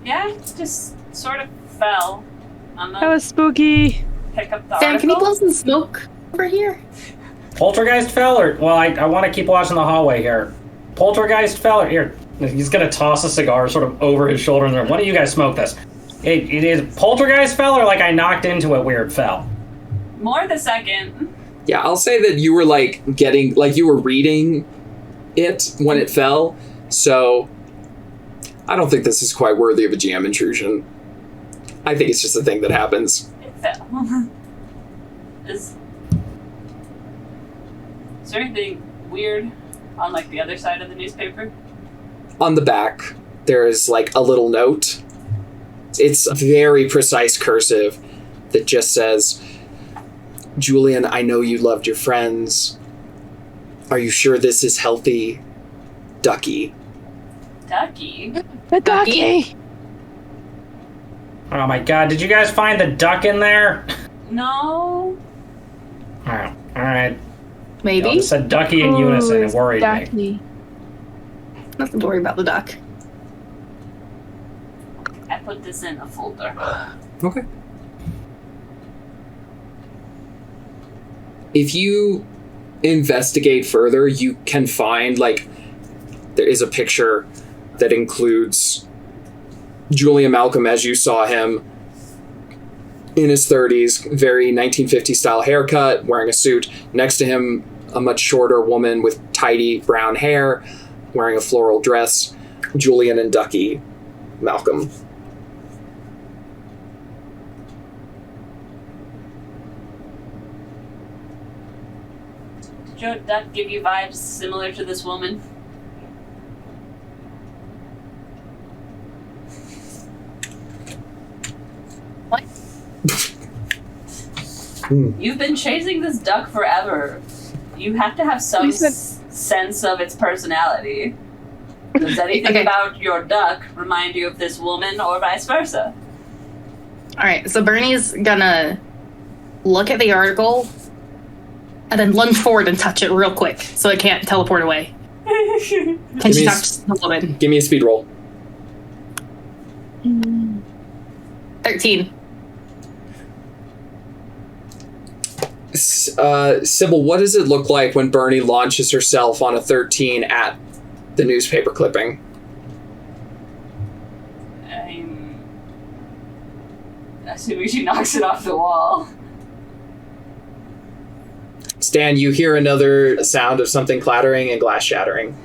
Yeah, it just sort of fell. That was spooky. Pick up the Sam, article. can you blow some smoke over here? Poltergeist fell, or... Well, I want to keep watching the hallway here. Poltergeist fell, or... Here, he's going to toss a cigar sort of over his shoulder in the room. Why don't you guys smoke this? It is Poltergeist fell, or like I knocked into it weird fell? More the second. Yeah, I'll say that you were you were reading it when it fell, so I don't think this is quite worthy of a GM intrusion. I think it's just a thing that happens. It fell. Is there anything weird on like the other side of the newspaper? On the back, there is like a little note. It's very precise cursive that just says, "Julian, I know you loved your friends. Are you sure this is healthy? Ducky." Ducky? The ducky! Oh my god, did you guys find the duck in there? No. Alright. Maybe. Y'all just said ducky in unison and worried me. Ducky. Nothing to worry about the duck. I put this in a folder. Okay. If you investigate further, you can find, like, there is a picture that includes Julian Malcolm as you saw him in his 30s, very 1950s style haircut, wearing a suit. Next to him, a much shorter woman with tidy brown hair, wearing a floral dress. Julian and Ducky Malcolm. Did your duck give you vibes similar to this woman? What? You've been chasing this duck forever. You have to have some sense of its personality. Does anything about your duck remind you of this woman or vice versa? Alright, so Bernie's gonna look at the article and then lunge forward and touch it real quick so it can't teleport away. Can she touch the woman? Give me a speed roll. 13. Sybil, what does it look like when Bernie launches herself on a 13 at the newspaper clipping? I'm assuming she knocks it off the wall. Stan, you hear another sound of something clattering and glass shattering.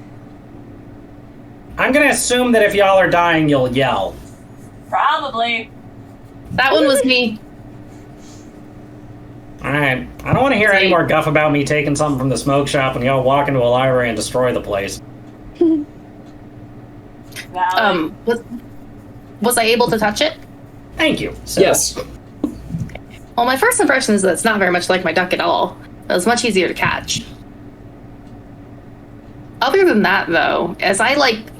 I'm gonna assume that if y'all are dying, you'll yell. Probably. That one was me. Alright, I don't want to hear any more guff about me taking something from the smoke shop and y'all walk into a library and destroy the place. Was I able to touch it? Thank you. So, Yes. Well, my first impression is that it's not very much like my duck at all. It was much easier to catch. Other than that, though, as I,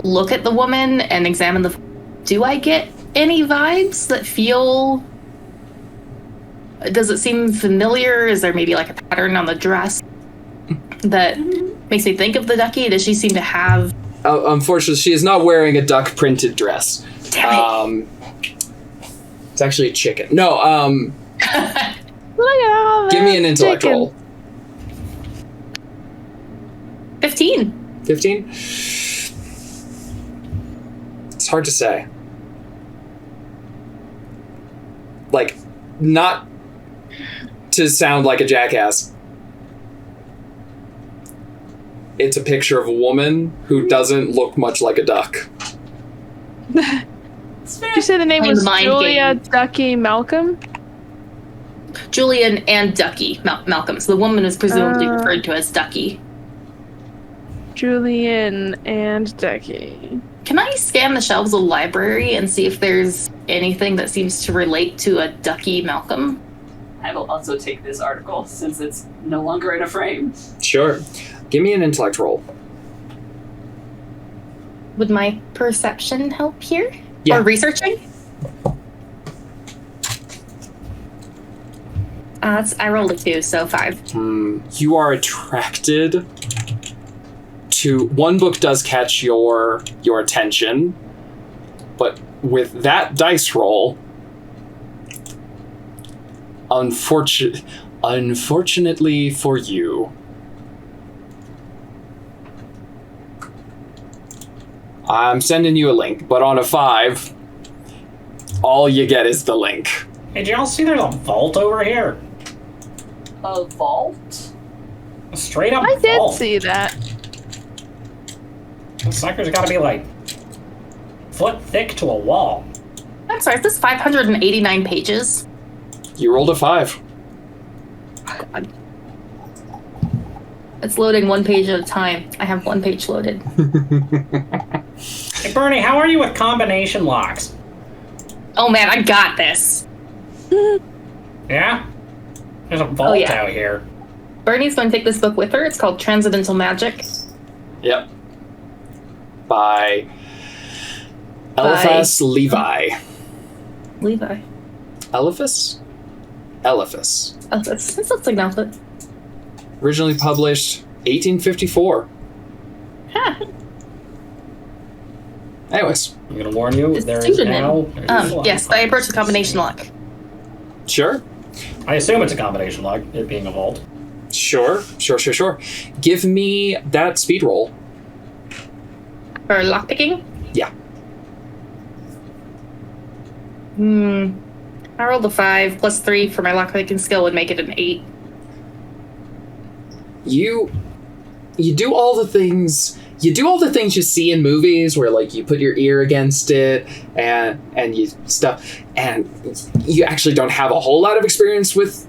look at the woman and examine the... Do I get any vibes that feel... Does it seem familiar? Is there maybe, a pattern on the dress that makes me think of the ducky? Does she seem to have... Unfortunately, she is not wearing a duck-printed dress. Damn it. It's actually a chicken. No, Look at all give me an that intellect chicken. roll. 15. 15? It's hard to say. Not to sound like a jackass. It's a picture of a woman who doesn't look much like a duck. Did you say the name was Julia Ducky Malcolm? Julian and Ducky Malcolm. So the woman is presumably referred to as Ducky. Julian and Ducky. Can I scan the shelves of the library and see if there's anything that seems to relate to a Ducky Malcolm? I will also take this article since it's no longer in a frame. Sure. Give me an intellect roll. Would my perception help here? Yeah. Or researching? I rolled a 2, so 5. You are attracted to... One book does catch your attention, but with that dice roll, unfortunately for you, I'm sending you a link, but on a 5, all you get is the link. Hey, did y'all see there's a vault over here? A vault? A straight up I did vault. see that. The sucker's gotta be foot thick to a wall. I'm sorry, is this 589 pages? You rolled a 5. God. It's loading one page at a time. I have one page loaded. Hey, Bernie, how are you with combination locks? Oh man, I got this. Yeah? There's a vault out here. Bernie's going to take this book with her. It's called Transcendental Magic. Yep. By Eliphas Levi. Levi. Eliphas? Eliphas. Oh, this looks like an outfit. Originally published 1854. Huh. Anyways. I'm going to warn you, It's there is now... Yes, I approach the combination lock. Sure. I assume it's a combination lock, it being a vault. Sure. Give me that speed roll. For lockpicking? Yeah. I rolled a 5 plus 3 for my lockpicking skill would make it an 8. You do all the things you see in movies where like you put your ear against it and you stuff, and you actually don't have a whole lot of experience with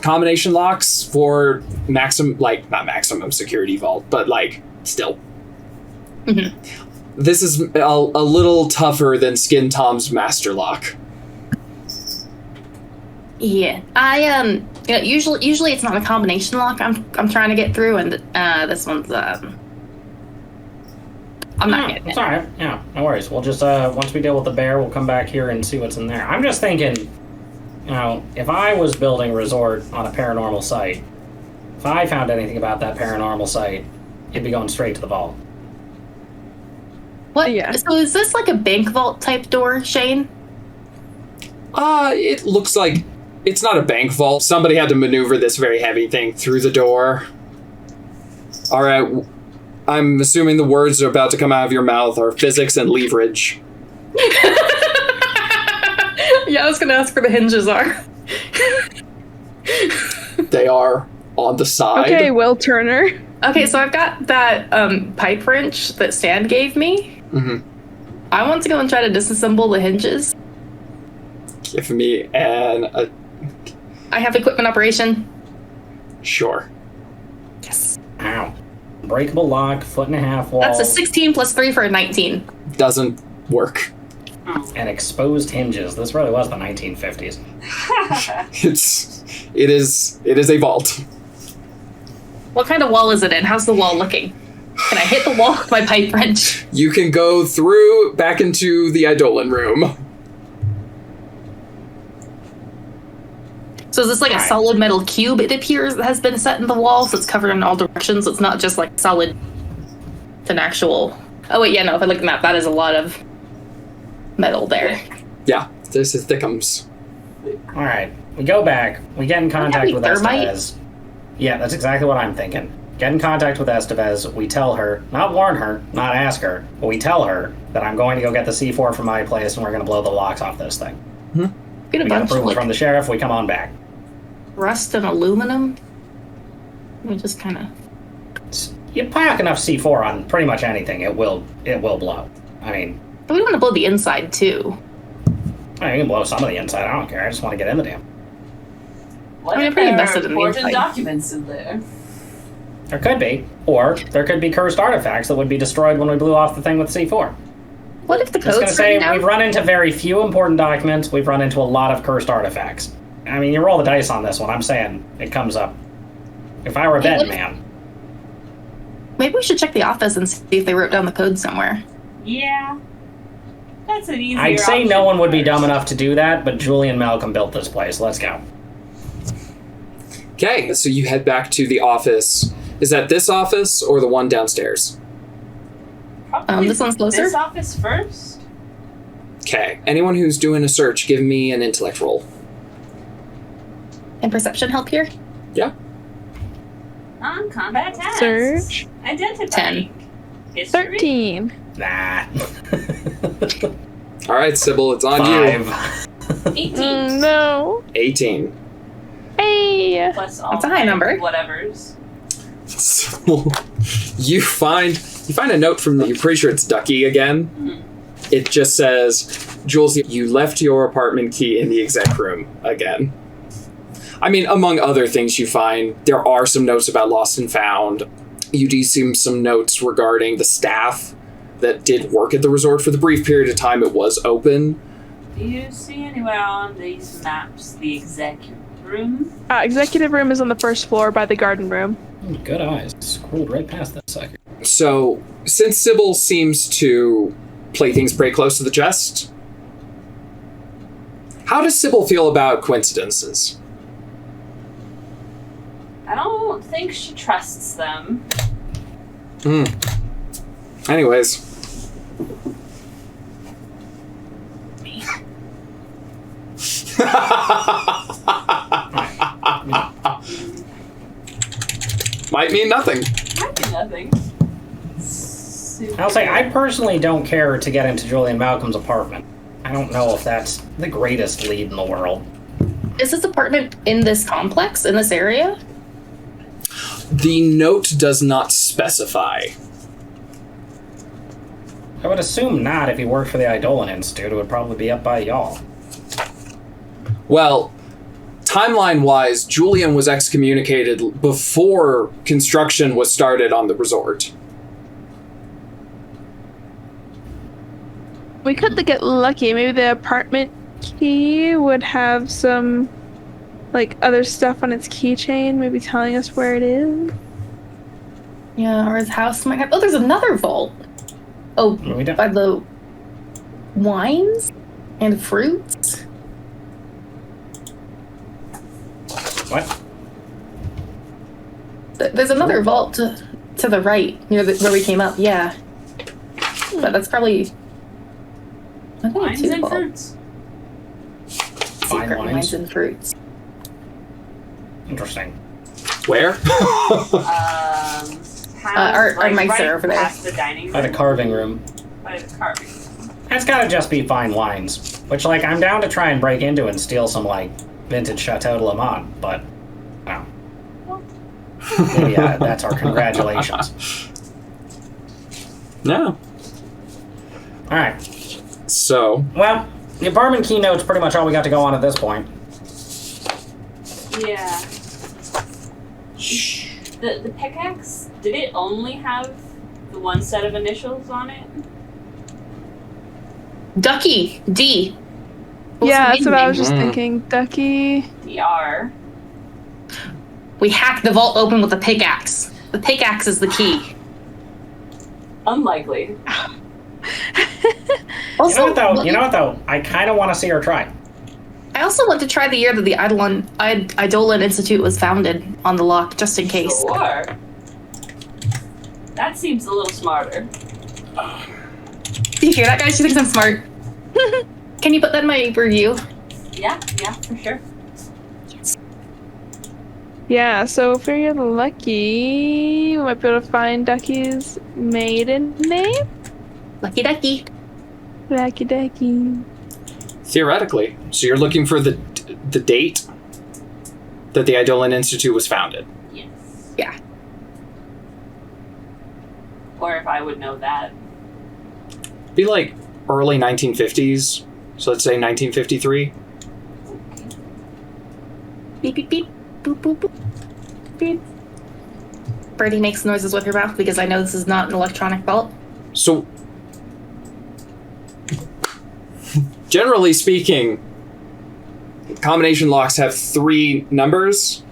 combination locks for not maximum security vault, but like still. Mm-hmm. This is a little tougher than Skin Tom's master lock. Yeah, I usually it's not a combination lock. I'm trying to get through, and this one's I'm not getting it. It's all right. Yeah, no worries. We'll just once we deal with the bear, we'll come back here and see what's in there. I'm just thinking, if I was building a resort on a paranormal site, if I found anything about that paranormal site, it'd be going straight to the vault. What? Yeah. So is this like a bank vault type door, Shane? It looks like it's not a bank vault. Somebody had to maneuver this very heavy thing through the door. All right. I'm assuming the words are about to come out of your mouth are physics and leverage. Yeah, I was going to ask where the hinges are. They are on the side. Okay, Will Turner. Okay, so I've got that pipe wrench that Stan gave me. Mm-hmm. I want to go and try to disassemble the hinges. Give me I have equipment operation. Sure. Yes. Ow. Breakable lock, 1.5 wall. That's a 16 plus 3 for a 19. Doesn't work. And exposed hinges. This really was the 1950s. It is a vault. What kind of wall is it in? How's the wall looking? Can I hit the wall with my pipe wrench? You can go through back into the Eidolon room. So is this like a solid metal cube, it appears, that has been set in the wall, so it's covered in all directions, so it's not just like solid, it's an actual... Oh wait, yeah, no, if I look at the map, that is a lot of metal there. Yeah, this is thickums. Alright, we go back, we get in contact with thermite? Estevez. Yeah, that's exactly what I'm thinking. Get in contact with Estevez, we tell her, not warn her, not ask her, but we tell her that I'm going to go get the C4 from my place and we're going to blow the locks off this thing. Get a We got bunch of approval like from the sheriff, we come on back. rust and aluminum. Let me just kind of... You pack enough C4 on pretty much anything, it will blow. I mean... But we want to blow the inside, too. You can blow some of the inside, I don't care, I just want to get in the damn. What I mean, if I'm pretty there invested are in the important inside. documents in there? There could be. Or there could be cursed artifacts that would be destroyed when we blew off the thing with C4. What if the Just gonna code's say, written down? we've run into very few important documents, we've run into a lot of cursed artifacts. I mean, you roll the dice on this one, I'm saying it comes up. If I were a betting man. Maybe we should check the office and see if they wrote down the code somewhere. Yeah. That's an easier I'd say no option one would be first. dumb enough to do that, but Julian Malcolm built this place. Let's go. Okay, so you head back to the office. Is that this office or the one downstairs? Probably This one's closer? This office first? Okay, anyone who's doing a search, give me an intellect roll. And perception help here? Yeah. On combat tasks. Search. Identifying. History. 13. Nah. All right, Sybil, it's on 5. 18. No. 18. Hey. Plus all That's a high my number. Whatevers. So you find a note from you're pretty sure it's Ducky again. It just says, Jules, you left your apartment key in the exec room again. I mean, among other things you find, there are some notes about lost and found. You do see some notes regarding the staff that did work at the resort for the brief period of time it was open. Do you see anywhere on these maps the executive room? Executive room is on the first floor by the garden room. Good eyes. Scrolled right past that sucker. So, since Sybil seems to play things pretty close to the chest, how does Sybil feel about coincidences? I don't think she trusts them. Anyways. Might mean nothing. Might be nothing. I'll say, I personally don't care to get into Julian Malcolm's apartment. I don't know if that's the greatest lead in the world. Is this apartment in this complex, in this area? The note does not specify. I would assume not. If he worked for the Eidolon Institute, it would probably be up by y'all. Well, timeline-wise, Julian was excommunicated before construction was started on the resort. We could get lucky. Maybe the apartment key would have some, like, other stuff on its keychain, maybe telling us where it is. Yeah, or his house might have... Oh, there's another vault. Oh, by the wines and fruits? What? There's another vault to the right, near where we came up, yeah. But that's probably... I think Wines it's and vaults. fruits. Secret wines and fruits. Interesting. Where? Our mics are over there. Past the dining room. By the carving room. By the carving room. That's gotta just be fine wines. Which, like, I'm down to try and break into and steal some, like, vintage Chateau de La Motte, but... no. Maybe that's our congratulations. No. Alright. So... Well, the apartment keynote's pretty much all we got to go on at this point. Yeah. The pickaxe, did it only have the one set of initials on it? Ducky! D! Yeah, that's what I was just thinking. Ducky. DR. We hacked the vault open with a pickaxe. The pickaxe is the key. Unlikely. Also, you know what though? I kind of want to see her try. I also want to try the year that the Eidolon Institute was founded on the lock, just in case. Sure. That seems a little smarter. Do you hear that, guys? She thinks I'm smart. Can you put that in my review? Yeah, for sure. Yeah, so if we're lucky, we might be able to find Ducky's maiden name. Lucky Ducky. Lucky Ducky. Theoretically. So you're looking for the date that the Eidolon Institute was founded? Yes. Yeah. Or if I would know that. Be like early 1950s. So let's say 1953. Beep, beep, beep. Boop, boop, boop. Beep. Birdie makes noises with her mouth because I know this is not an electronic vault. So, generally speaking, combination locks have 3 numbers.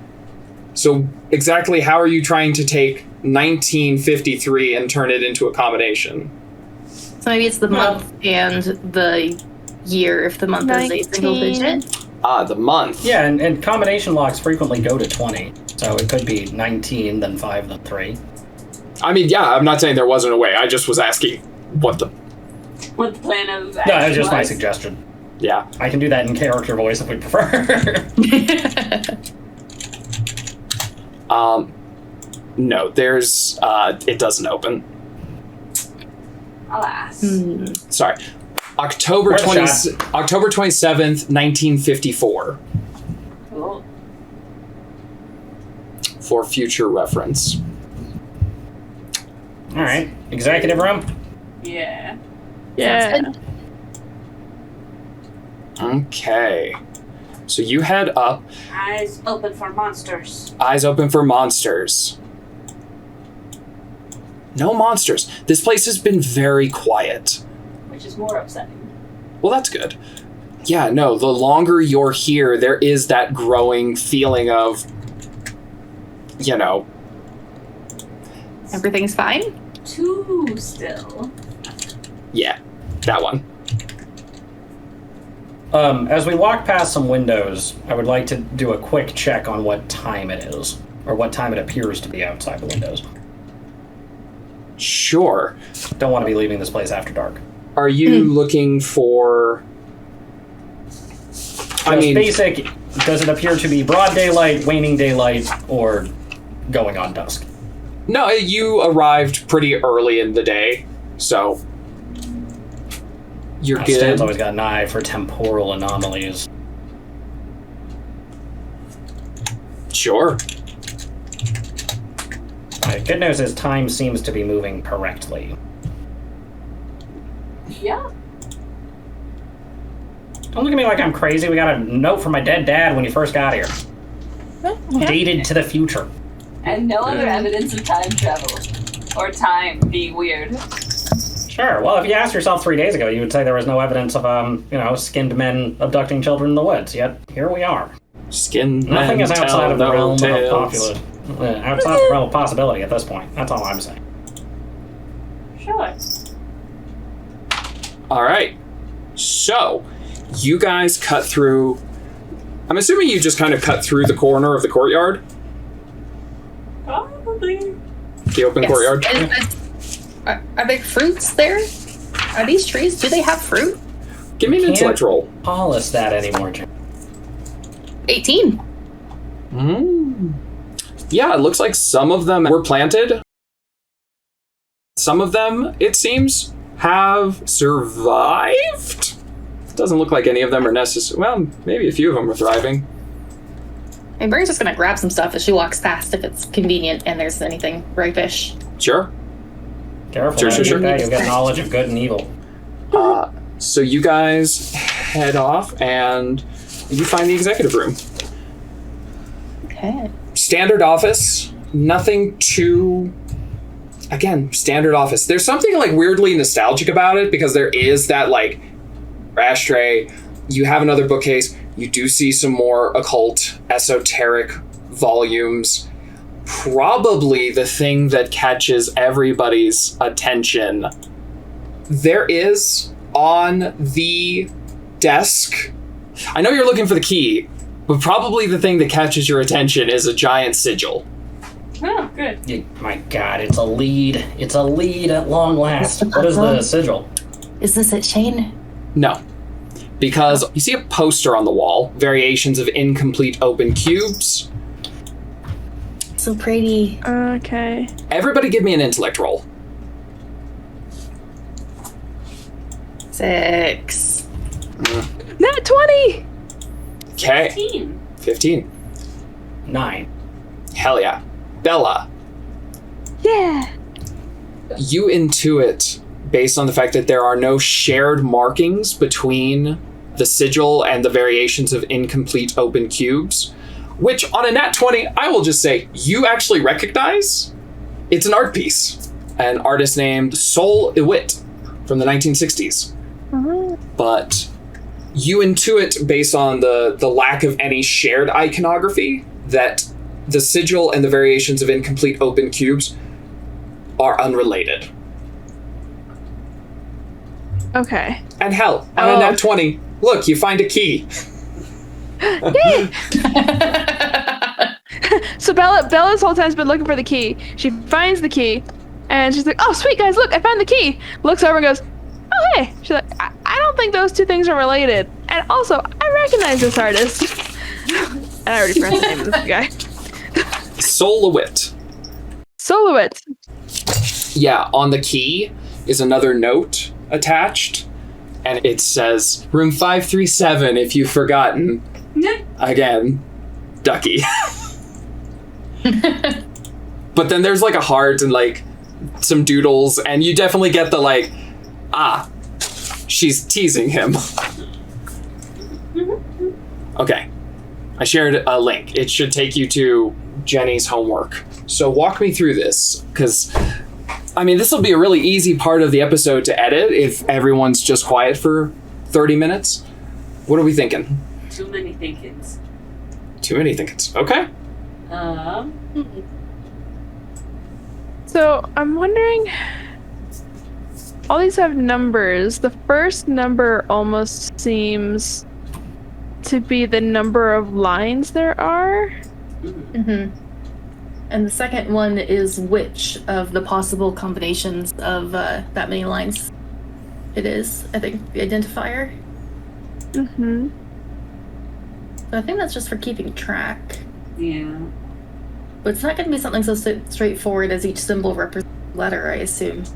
So exactly how are you trying to take 1953 and turn it into a combination? So maybe it's the month and the year if the month is a single digit. Ah, the month. Yeah, and combination locks frequently go to 20. So it could be 19, then 5, then 3. I mean, yeah, I'm not saying there wasn't a way. I just was asking what the plan of No, that was just my suggestion. Yeah. I can do that in character voice if we prefer. No, there's, it doesn't open. Alas. Sorry. October 27th, 1954. Cool. For future reference. All right. Executive room? Yeah. Yeah. Okay. So you head up. Eyes open for monsters. Eyes open for monsters. No monsters. This place has been very quiet. Which is more upsetting. Well, that's good. Yeah, no, the longer you're here, there is that growing feeling of, you know... Everything's fine? 2 still. Yeah, that one. As we walk past some windows, I would like to do a quick check on what time it is. Or what time it appears to be outside the windows. Sure. Don't want to be leaving this place after dark. Are you looking for... Basic, does it appear to be broad daylight, waning daylight, or going on dusk? No, you arrived pretty early in the day, so you're good. Stan's always got an eye for temporal anomalies. Sure. Good news is time seems to be moving correctly. Yeah. Don't look at me like I'm crazy. We got a note from my dead dad when he first got here. Dated to the future. And no other evidence of time travel. Or time being weird. Sure. Well, if you asked yourself 3 days ago, you would say there was no evidence of, skinned men abducting children in the woods. Yet, here we are. Nothing is outside of the realm of possibility at this point. That's all I'm saying. Sure. All right. So, you guys cut through... I'm assuming you just kind of cut through the corner of the courtyard? Probably. The open courtyard? Are there fruits there? Are these trees? Do they have fruit? Give me an intellect roll. Call us that anymore, Jim. 18. Yeah, it looks like some of them were planted. Some of them, it seems, have survived. Doesn't look like any of them are necessary. Well, maybe a few of them are thriving. And Bernie's just gonna grab some stuff as she walks past if it's convenient and there's anything ripish. Sure. Careful, Sure. You'll get knowledge of good and evil. So you guys head off and you find the executive room. Okay. Standard office, nothing too... Again, standard office. There's something like weirdly nostalgic about it because there is that like ashtray. You have another bookcase. You do see some more occult, esoteric volumes. Probably the thing that catches everybody's attention. There is on the desk... I know you're looking for the key, but probably the thing that catches your attention is a giant sigil. Oh, good. My God, it's a lead. It's a lead at long last. What is the sigil? Is this it, Shane? No. Because you see a poster on the wall, variations of incomplete open cubes. So pretty. Okay. Everybody give me an intellect roll. 6. Nat 20! Okay. 15. 9. Hell yeah. Bella, Yeah. you intuit, based on the fact that there are no shared markings between the sigil and the variations of incomplete open cubes, which on a nat 20, I will just say, you actually recognize. It's an art piece. An artist named Sol Iwit from the 1960s. But you intuit, based on the lack of any shared iconography, that the sigil and the variations of incomplete open cubes are unrelated. Okay. And hell, on a nat 20, look, you find a key. Yay! So Bella this whole time's been looking for the key. She finds the key, and she's like, "Oh, sweet guys, look, I found the key." Looks over and goes, "Oh, hey." She's like, I don't think those two things are related. And also, I recognize this artist. And I already forgot the name of this guy. Solowit. Solowit. Yeah, on the key is another note attached, and it says, "Room 537 if you've forgotten." Again, Ducky. But then there's like a heart and like some doodles, and you definitely get the like, she's teasing him. Okay. I shared a link. It should take you to Jenni's homework. So walk me through this, because, I mean, this will be a really easy part of the episode to edit if everyone's just quiet for 30 minutes. What are we thinking? Too many thinkings. Too many thinkings. Okay. So I'm wondering, all these have numbers. The first number almost seems to be the number of lines there are. And the second one is which of the possible combinations of that many lines it is. I think the identifier. Mm-hmm. So I think that's just for keeping track. Yeah. But it's not going to be something so straightforward as each symbol represents a letter, I assume. So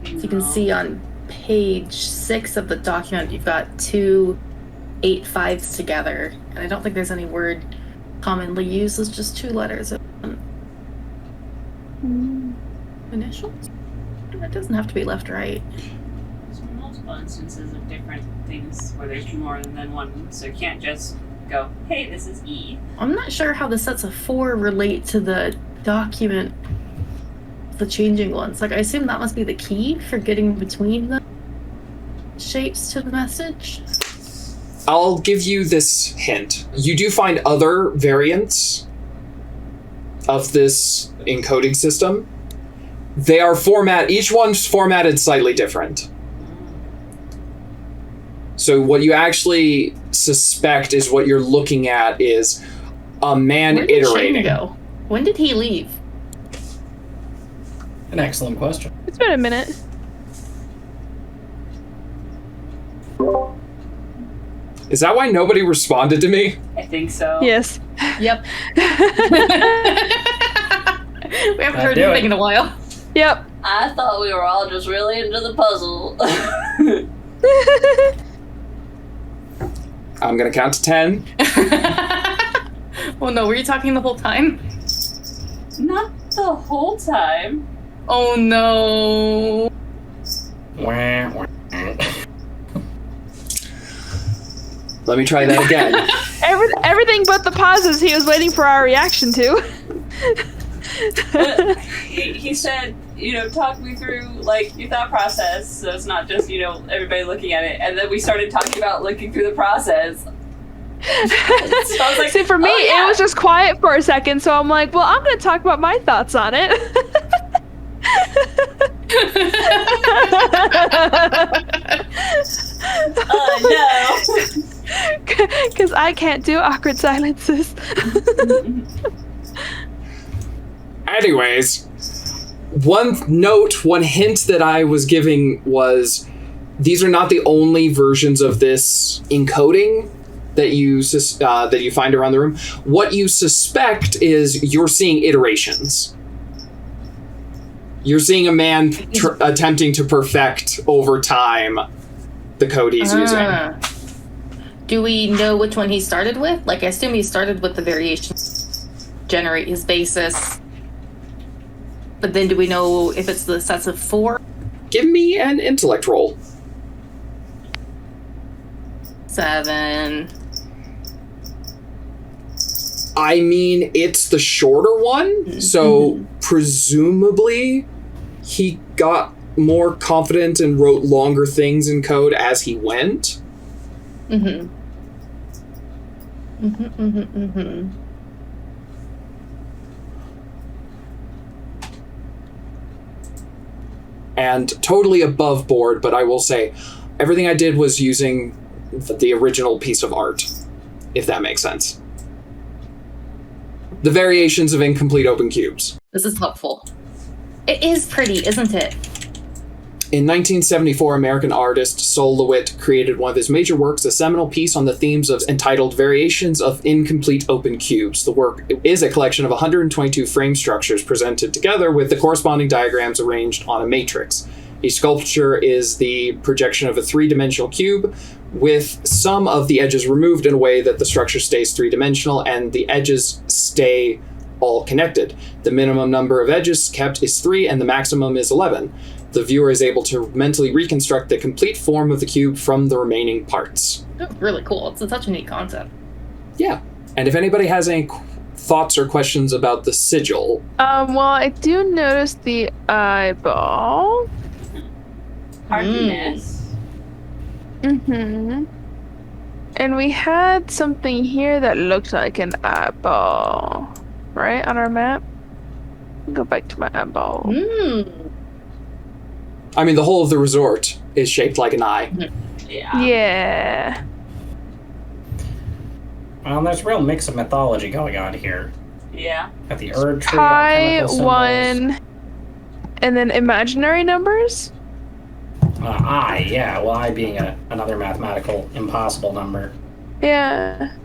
you can see on page 6 of the document, you've got 2 8 5s together. And I don't think there's any word commonly used. It's just 2 letters. Initials? It doesn't have to be left-right. There's multiple instances of different things where there's more than one, so you can't just go, hey, this is E. I'm not sure how the sets of 4 relate to the document, the changing ones. Like, I assume that must be the key for getting between the shapes to the message. I'll give you this hint. You do find other variants of this encoding system. They are each one's formatted slightly different. So what you actually suspect is what you're looking at is a man Where did iterating. Shane go? When did he leave? An excellent question. It's been a minute. Is that why nobody responded to me? I think so. Yes. Yep. We haven't heard anything in a while. Yep. I thought we were all just really into the puzzle. I'm gonna count to 10. Oh no, were you talking the whole time? Not the whole time. Oh no. Wah, wah. Let me try that again. Everything but the pauses he was waiting for our reaction to. He said, talk me through, your thought process, so it's not just, everybody looking at it. And then we started talking about looking through the process. So I was like, see, for me, it was just quiet for a second, so I'm like, well, I'm going to talk about my thoughts on it. no. Because I can't do awkward silences. Anyways, one hint that I was giving was these are not the only versions of this encoding that you find around the room. What you suspect is you're seeing iterations. You're seeing a man attempting to perfect over time the code he's using. Do we know which one he started with? I assume he started with the variation, generate his basis. But then do we know if it's the sets of 4? Give me an intellect roll. 7. I mean, it's the shorter one, so presumably he got more confident and wrote longer things in code as he went. And totally above board, but I will say everything I did was using the original piece of art, if that makes sense. The variations of incomplete open cubes. This is helpful. It is pretty, isn't it? In 1974, American artist Sol LeWitt created one of his major works, a seminal piece on the themes of entitled Variations of Incomplete Open Cubes. The work is a collection of 122 frame structures presented together with the corresponding diagrams arranged on a matrix. A sculpture is the projection of a three-dimensional cube with some of the edges removed in a way that the structure stays three-dimensional and the edges stay all connected. The minimum number of edges kept is 3 and the maximum is 11. The viewer is able to mentally reconstruct the complete form of the cube from the remaining parts. That's really cool. It's such a neat concept. Yeah. And if anybody has any thoughts or questions about the sigil... Well, I do notice the eyeball. Hard to miss. And we had something here that looked like an eyeball, right, on our map? Go back to my eyeball. I mean, the whole of the resort is shaped like an eye. Yeah. There's a real mix of mythology going on here. Yeah. Got the Erd tree. Pi, alchemical symbols. 1, and then imaginary numbers? I, yeah. Well, I being another mathematical impossible number. Yeah.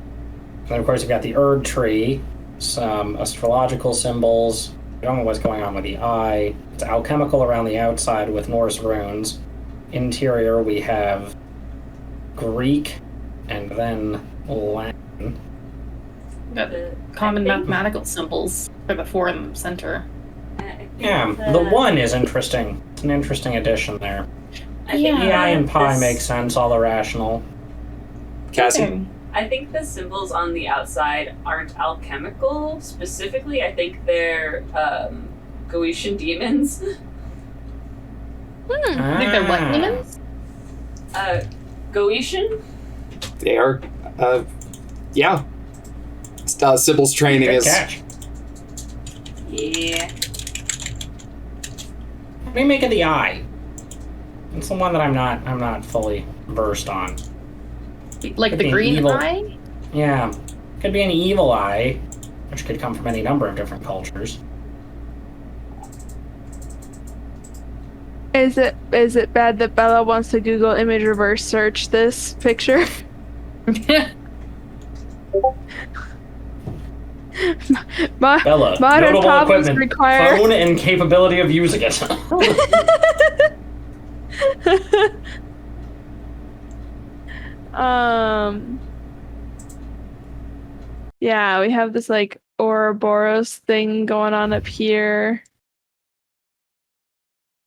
And of course, you've got the Erd tree, some astrological symbols. I don't know what's going on with the eye. It's alchemical around the outside with Norse runes. Interior, we have Greek and then Latin. Got the common mathematical symbols for the 4 in the center. Yeah, the 1 is interesting. It's an interesting addition there. The I and pi makes sense, all irrational. Cassie? I think the symbols on the outside aren't alchemical. Specifically, I think they're Goetian demons. I think they're what demons? Goetian? They are, yeah. Sybil's training Good is... catch. Yeah. What do you make of the eye? It's the one that I'm not fully versed on. Like Could the be an green evil- eye? Yeah. Could be an evil eye, which could come from any number of different cultures. Is it bad that Bella wants to Google image reverse search this picture? Bella, modern notable problems equipment, require phone and capability of using it. Yeah, we have this like Ouroboros thing going on up here.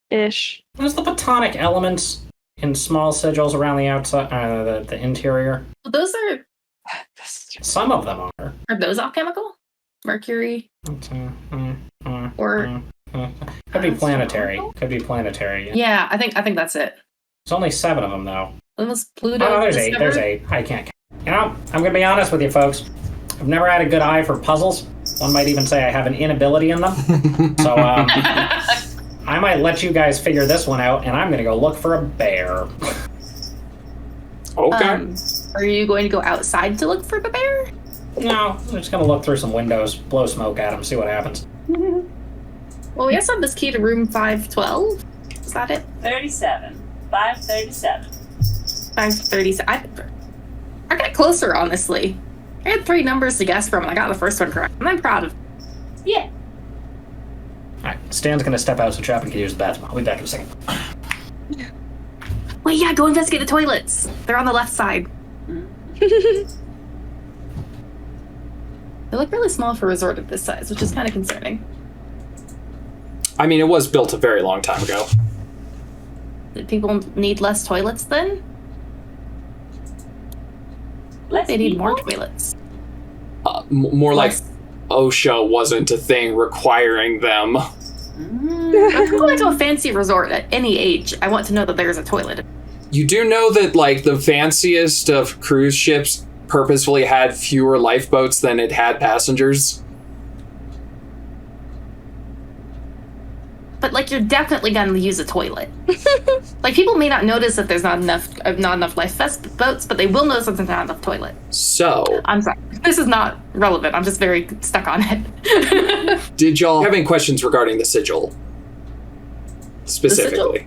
Ish. There's the platonic elements in small sigils around the outside, the interior. Well, those are Some of them are. those alchemical? Mercury? Or Could be planetary. Could be planetary. yeah, I think that's it. There's only 7 of them, though. Unless Pluto. Oh, no, there's 8. discovered- There's 8. I can't count. You know, I'm going to be honest with you, folks. I've never had a good eye for puzzles. One might even say I have an inability in them. So, I might let you guys figure this one out, and I'm going to go look for a bear. Okay. Are you going to go outside to look for the bear? No, I'm just going to look through some windows, blow smoke at them, see what happens. Well, we also have this key to room 512. Is that it? 37. 537. 537. I got closer, honestly. I had 3 numbers to guess from, and I got the first one correct. And I'm proud of. Yeah. Alright, Stan's going to step out so Chapman can use the bathroom. I'll be back in a second. Wait, yeah, go investigate the toilets. They're on the left side. They look really small for a resort of this size, which is kind of concerning. I mean, it was built a very long time ago. Did people need less toilets then? They need more toilets. More like OSHA wasn't a thing requiring them. If I'm going to a fancy resort at any age, I want to know that there's a toilet. You do know that, like, the fanciest of cruise ships purposefully had fewer lifeboats than it had passengers? But like, you're definitely gonna use a toilet. Like, people may not notice if there's not enough lifeboats, but they will notice if there's not enough toilet. So, I'm sorry, this is not relevant. I'm just very stuck on it. did y'all have any questions regarding the sigil? Specifically.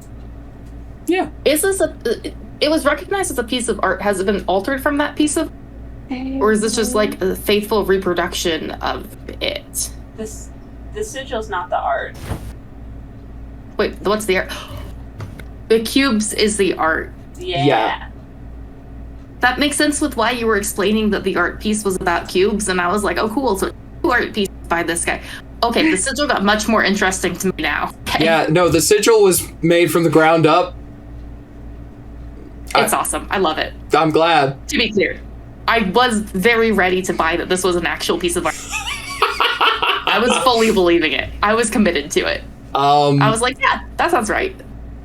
Yeah. Is this it was recognized as a piece of art. Has it been altered from that piece of, or is this just like a faithful reproduction of it? The sigil's not the art. Wait, what's the art? The cubes is the art. Yeah. That makes sense with why you were explaining that the art piece was about cubes, and I was like, oh, cool, so 2 art pieces by this guy. Okay, the sigil got much more interesting to me now. Okay. Yeah, no, the sigil was made from the ground up. It's awesome. I love it. I'm glad. To be clear, I was very ready to buy that this was an actual piece of art. I was fully believing it. I was committed to it. I was like, yeah, that sounds right.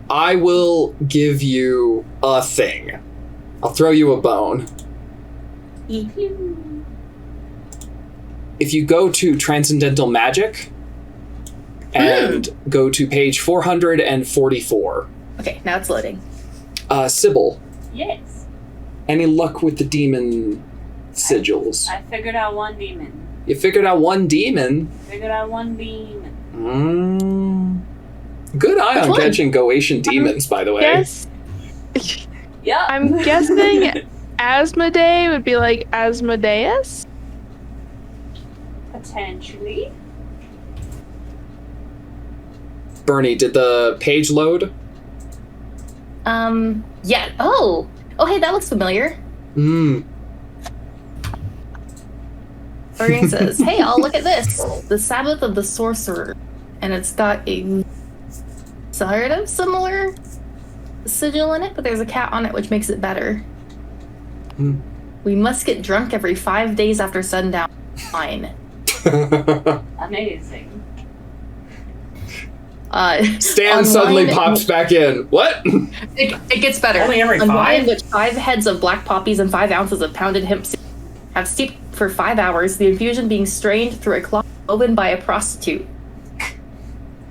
I will give you a thing. I'll throw you a bone. If you go to Transcendental Magic and go to page 444. Okay, now it's loading. Sybil, Yes. any luck with the demon sigils? I figured out one demon. You figured out one demon. Figured out one beam. Good eye Which on one? catching Goetian demons, by the way. Yes. Yep. I'm guessing Asmodee would be like Asmodeus? Potentially. Bernie, did the page load? Yeah. Oh, hey, that looks familiar. Bernie says, hey, I'll look at this. The Sabbath of the Sorcerer. And it's got a sort of similar sigil in it, but there's a cat on it, which makes it better. We must get drunk every 5 days after sundown. Fine. Amazing. Stan suddenly wine- pops back in. What? It gets better. Only every On wine, 5? which 5 heads of black poppies and 5 ounces of pounded hemp seed have steeped for 5 hours, the infusion being strained through a cloth woven by a prostitute.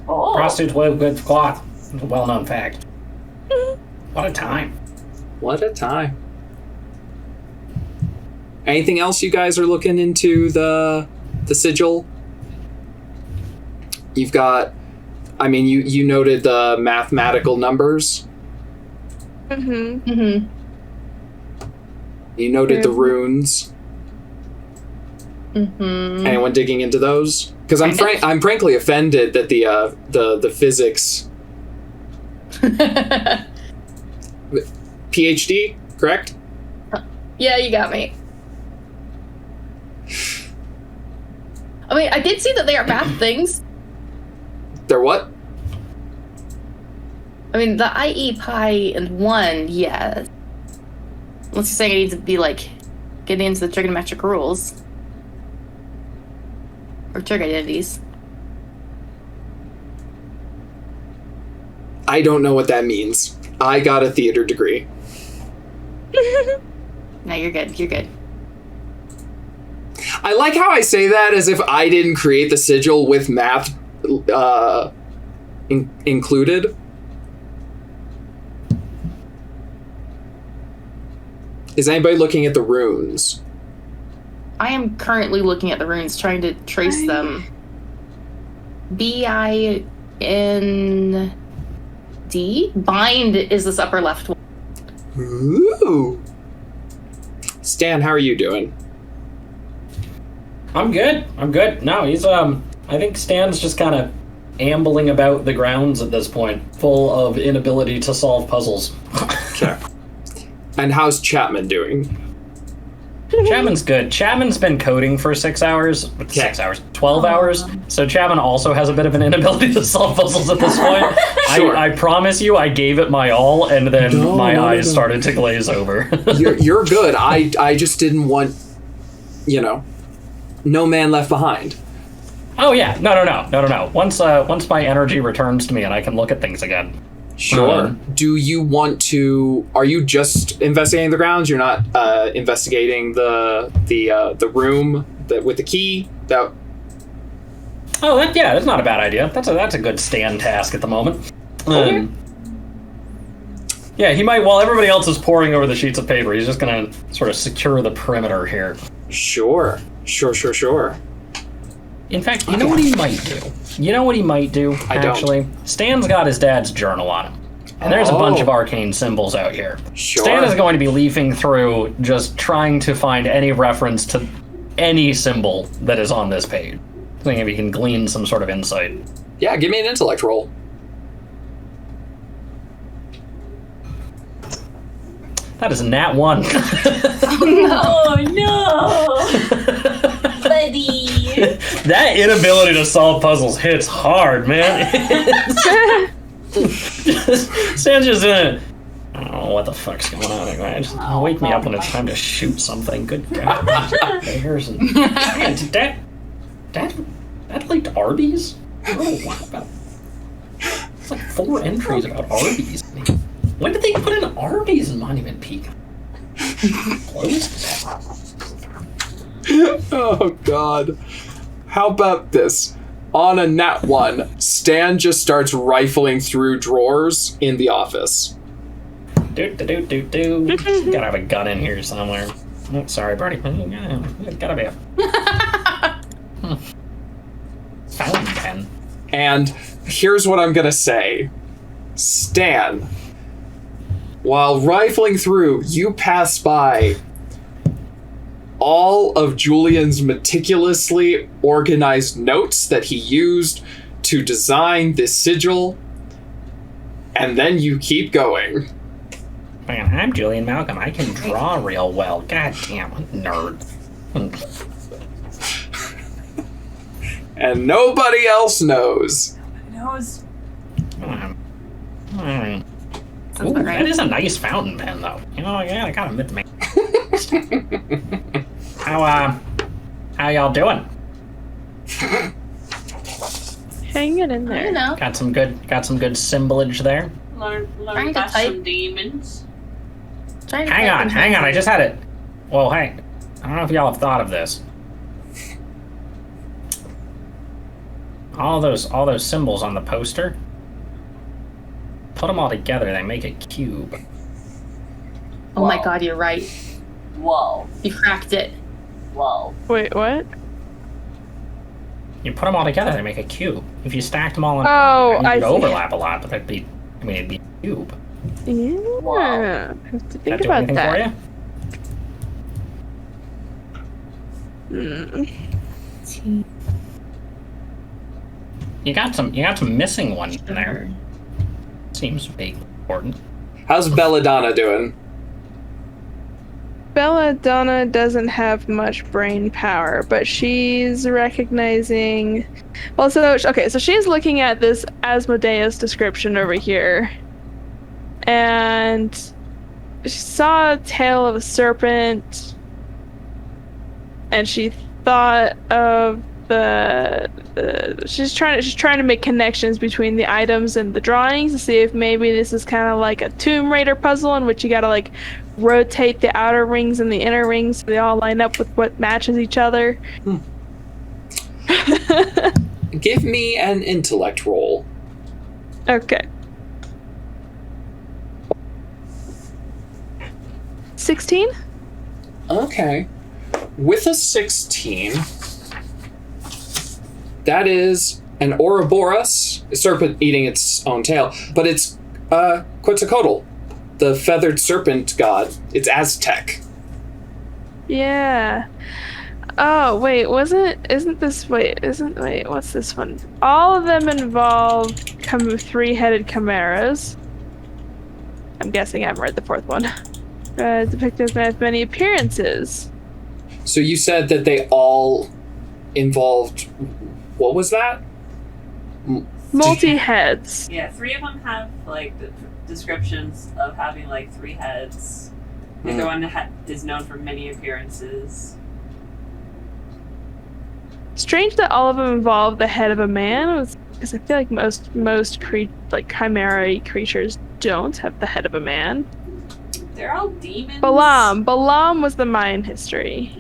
Oh. Prostitutes wove good cloth. A well-known fact. What a time. What a time. Anything else you guys are looking into the sigil? You've got, I mean, you noted the mathematical numbers. Mm-hmm. You noted the runes. Anyone digging into those? Because I'm frankly offended that the physics PhD, correct? Yeah, you got me. I mean, I did see that they are math things. They're what? I mean, the IE pi and 1, yes. Unless you're saying it needs to be, like, getting into the trigonometric rules. Or trig identities. I don't know what that means. I got a theater degree. No, you're good. You're good. I like how I say that as if I didn't create the sigil with math included. Is anybody looking at the runes? I am currently looking at the runes, trying to trace them. B-I-N-D? Bind is this upper left one. Ooh. Stan, how are you doing? I'm good. No, he's, I think Stan's just kind of ambling about the grounds at this point, full of inability to solve puzzles. Okay. And how's Chapman doing? Chapman's good. Chapman's been coding for 6 hours. 12 hours. So Chapman also has a bit of an inability to solve puzzles at this point. Sure. I promise you, I gave it my all, and then my eyes started to glaze over. You're good. I just didn't want, no man left behind. Oh yeah, no. Once my energy returns to me and I can look at things again. Sure. Do you want to? Are you just investigating the grounds? You're not investigating the room with the key. That. Oh, that's not a bad idea. That's a good stand task at the moment. Yeah, he might. While everybody else is poring over the sheets of paper, he's just gonna sort of secure the perimeter here. Sure. In fact, you know what he might do? Actually, Stan's got his dad's journal on him. And there's a bunch of arcane symbols out here. Sure. Stan is going to be leafing through, just trying to find any reference to any symbol that is on this page. Seeing if he can glean some sort of insight. Yeah, give me an intellect roll. That is a nat 1. Oh no! Buddy! That inability to solve puzzles hits hard, man. Stan's just in it. I don't know what the fuck's going on anyway. Just wake me up when it's time to shoot something. Good God. Man, did Dad liked Arby's? I don't know what about. It's like 4 entries about Arby's. When did they put in Arby's in Monument Peak? Closed? Oh God. How about this? On a nat 1, Stan just starts rifling through drawers in the office. Do. Gotta have a gun in here somewhere. Oh, sorry, Bernie. Gotta be. Fountain pen. And here's what I'm gonna say. Stan, while rifling through, you pass by all of Julian's meticulously organized notes that he used to design this sigil, and then you keep going. Man, I'm Julian Malcolm. I can draw real well. God damn, nerd. And nobody else knows. Nobody knows. Ooh, that is a nice fountain pen, though. You know, yeah, I gotta admit to me. How y'all doing? Hanging in You there. know. Got some good symbolage there. Learn Trying to about type. some demons. Trying to Hang type on, I just had it. Whoa, hey. I don't know if y'all have thought of this. All those symbols on the poster. Put them all together, they make a cube. Oh my Whoa. god, you're right. Whoa. You cracked it. Whoa. Wait, what? You put them all together, they make a cube. If you stacked them all in, I you'd see. overlap a lot, but it'd be a cube. Yeah. Wow. I have to think That do about anything that. for you? Mm. You got some missing ones in there. Seems big, important. How's Belladonna doing? Belladonna doesn't have much brain power, but she's recognizing. Well, so she's looking at this Asmodeus description over here, and she saw a tail of a serpent, and she thought of she's trying to make connections between the items and the drawings to see if maybe this is kind of like a Tomb Raider puzzle in which you gotta like rotate the outer rings and the inner rings so they all line up with what matches each other. Give me an intellect roll. Okay. 16? Okay. With a 16, that is an Ouroboros, a serpent eating its own tail, but it's Quetzalcoatl, the feathered serpent god. It's Aztec. Yeah. Oh, wait, what's this one? All of them involve three-headed chimeras. I'm guessing I haven't read the fourth one. Depicted with many appearances. So you said that they all involved, what was that? Multi-heads. Yeah, 3 of them have like the descriptions of having like 3 heads. The other one is known for many appearances. Strange that all of them involve the head of a man, because I feel like most chimera creatures don't have the head of a man. They're all demons. Balaam was the Mayan history.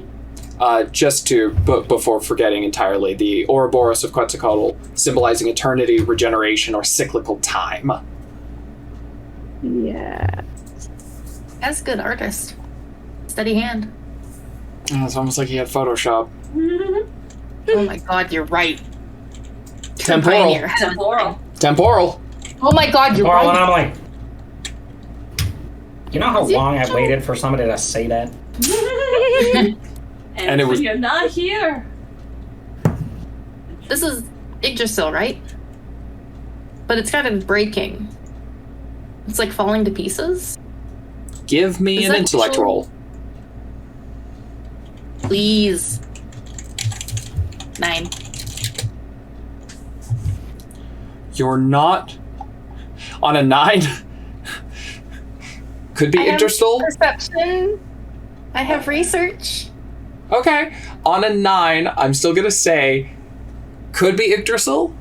Before forgetting entirely, the Ouroboros of Quetzalcoatl, symbolizing eternity, regeneration, or cyclical time. Yeah. That's a good artist. Steady hand. It's almost like he had Photoshop. Oh my god, you're right. Temporal. Pioneer. Temporal. Oh my god, you're Moral right. anomaly. You know how long I waited for somebody to say that? And it was- when you're not here. This is Yggdrasil, right? But it's kind of breaking. It's like falling to pieces. Give me Is an that intellect true? roll. Please. 9. You're not on a 9. Could be I have Yggdrasil. perception. I have research. Okay. On a 9, I'm still gonna say could be Yggdrasil.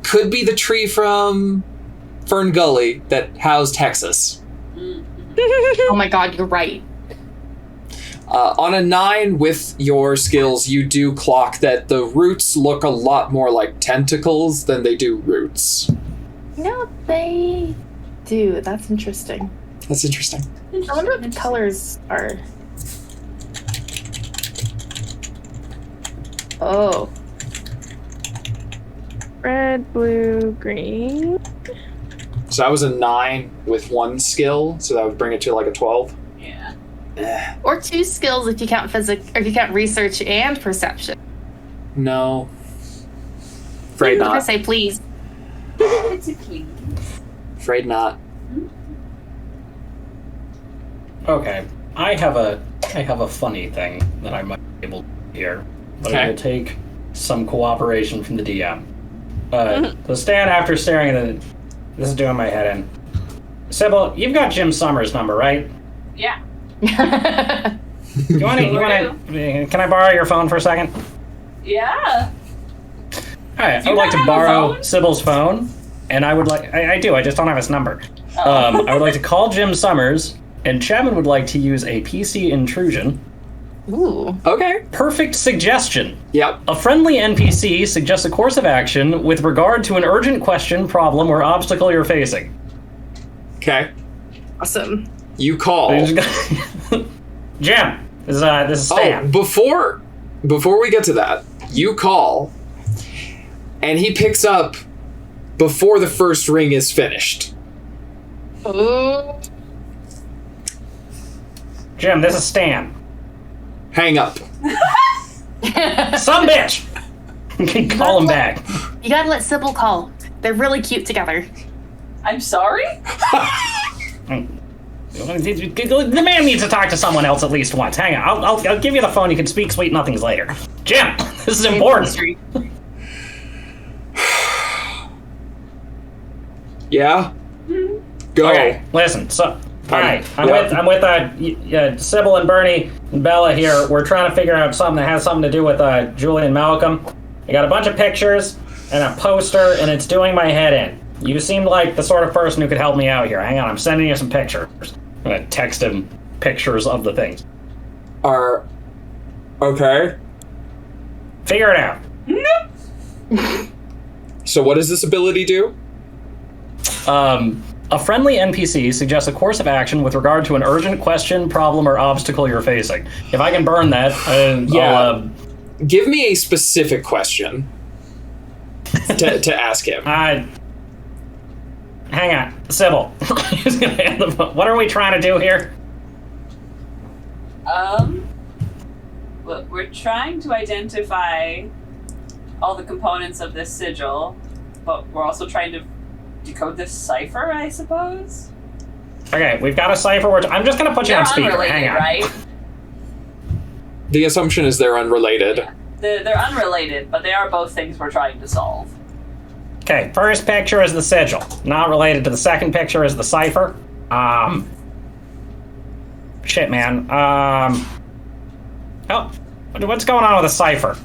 Could be the tree from Fern Gully that housed Hexus. Oh my god, you're right. On a 9 with your skills, you do clock that the roots look a lot more like tentacles than they do roots. No, they do. That's interesting. That's interesting. I wonder what the colors are. Oh. Red, blue, green. So that was a 9 with 1 skill, so that would bring it to like a 12. Yeah. Or 2 skills if you count physics, or if you count research and perception. No. Afraid I'm gonna not. say please. It's a please. Afraid not. Okay, I have a funny thing that I might be able to do here, but Okay. it will take some cooperation from the DM. So Stan, after staring at it, this is doing my head in. Sybil, you've got Jim Summers' number, right? Yeah. You want to? Can I borrow your phone for a second? Yeah. All right, I Do you would like not to have a borrow phone? Sybil's phone, and I would like. I do. I just don't have his number. Oh. I would like to call Jim Summers, and Chapman would like to use a PC intrusion. Ooh. Okay. Perfect suggestion. Yep. A friendly NPC suggests a course of action with regard to an urgent question, problem, or obstacle you're facing. Okay. Awesome. You call. Jim, this is Stan. Oh, before we get to that, you call, and he picks up before the first ring is finished. Ooh. Jim, this is Stan. Hang up. Some bitch! Call him back. You gotta let Sybil call. They're really cute together. I'm sorry? The man needs to talk to someone else at least once. Hang on, I'll give you the phone. You can speak sweet nothings later. Jim, this is important. Yeah? Go. Okay, listen. So, all right, I'm Yeah. with Sybil and Bernie and Bella here. We're trying to figure out something that has something to do with Julie and Malcolm. I got a bunch of pictures and a poster, and it's doing my head in. You seem like the sort of person who could help me out here. Hang on, I'm sending you some pictures. I'm gonna text him pictures of the things. Okay. Figure it out. So what does this ability do? A friendly NPC suggests a course of action with regard to an urgent question, problem, or obstacle you're facing. If I can burn that, Yeah. Give me a specific question to ask him. Hang on, Sybil. He's gonna hand the phone. What are we trying to do here? Well, we're trying to identify all the components of this sigil, but we're also trying to decode this cipher, I suppose? Okay, we've got a cipher. I'm just gonna put you They're on speaker. unrelated, Hang on. right? The assumption is they're unrelated. Yeah. They're unrelated, but they are both things we're trying to solve. Okay, first picture is the sigil. Not related to the second picture is the cipher. Shit, man. Oh, what's going on with the cipher?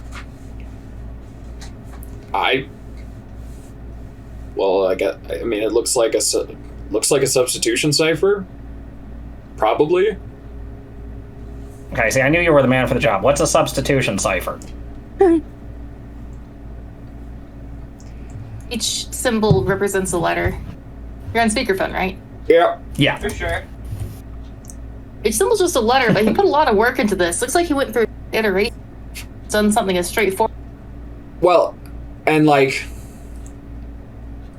Well, I mean, it looks like a substitution cipher. Probably. Okay, see, I knew you were the man for the job. What's a substitution cipher? Each symbol represents a letter. You're on speakerphone, right? Yeah. Yeah. For sure. Each symbol's just a letter, but he put a lot of work into this. Looks like he went through iteration, done something as straightforward. Well, and like,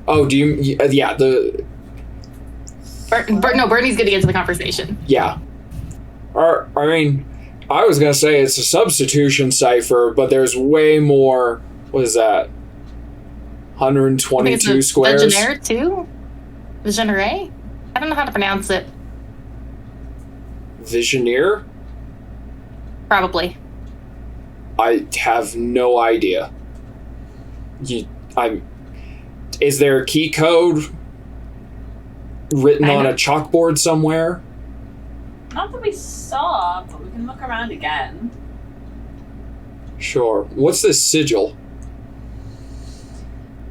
oh, do you? Yeah, No, Bernie's gonna get into the conversation. yeah. Or I mean, I was gonna say it's a substitution cipher, but there's way more. What is that? 122 squares. Visionaire too? Visionaire? I don't know how to pronounce it. Visioneer? Probably. I have no idea. Is there a key code written on a chalkboard somewhere? Not that we saw, but we can look around again. Sure. What's this sigil?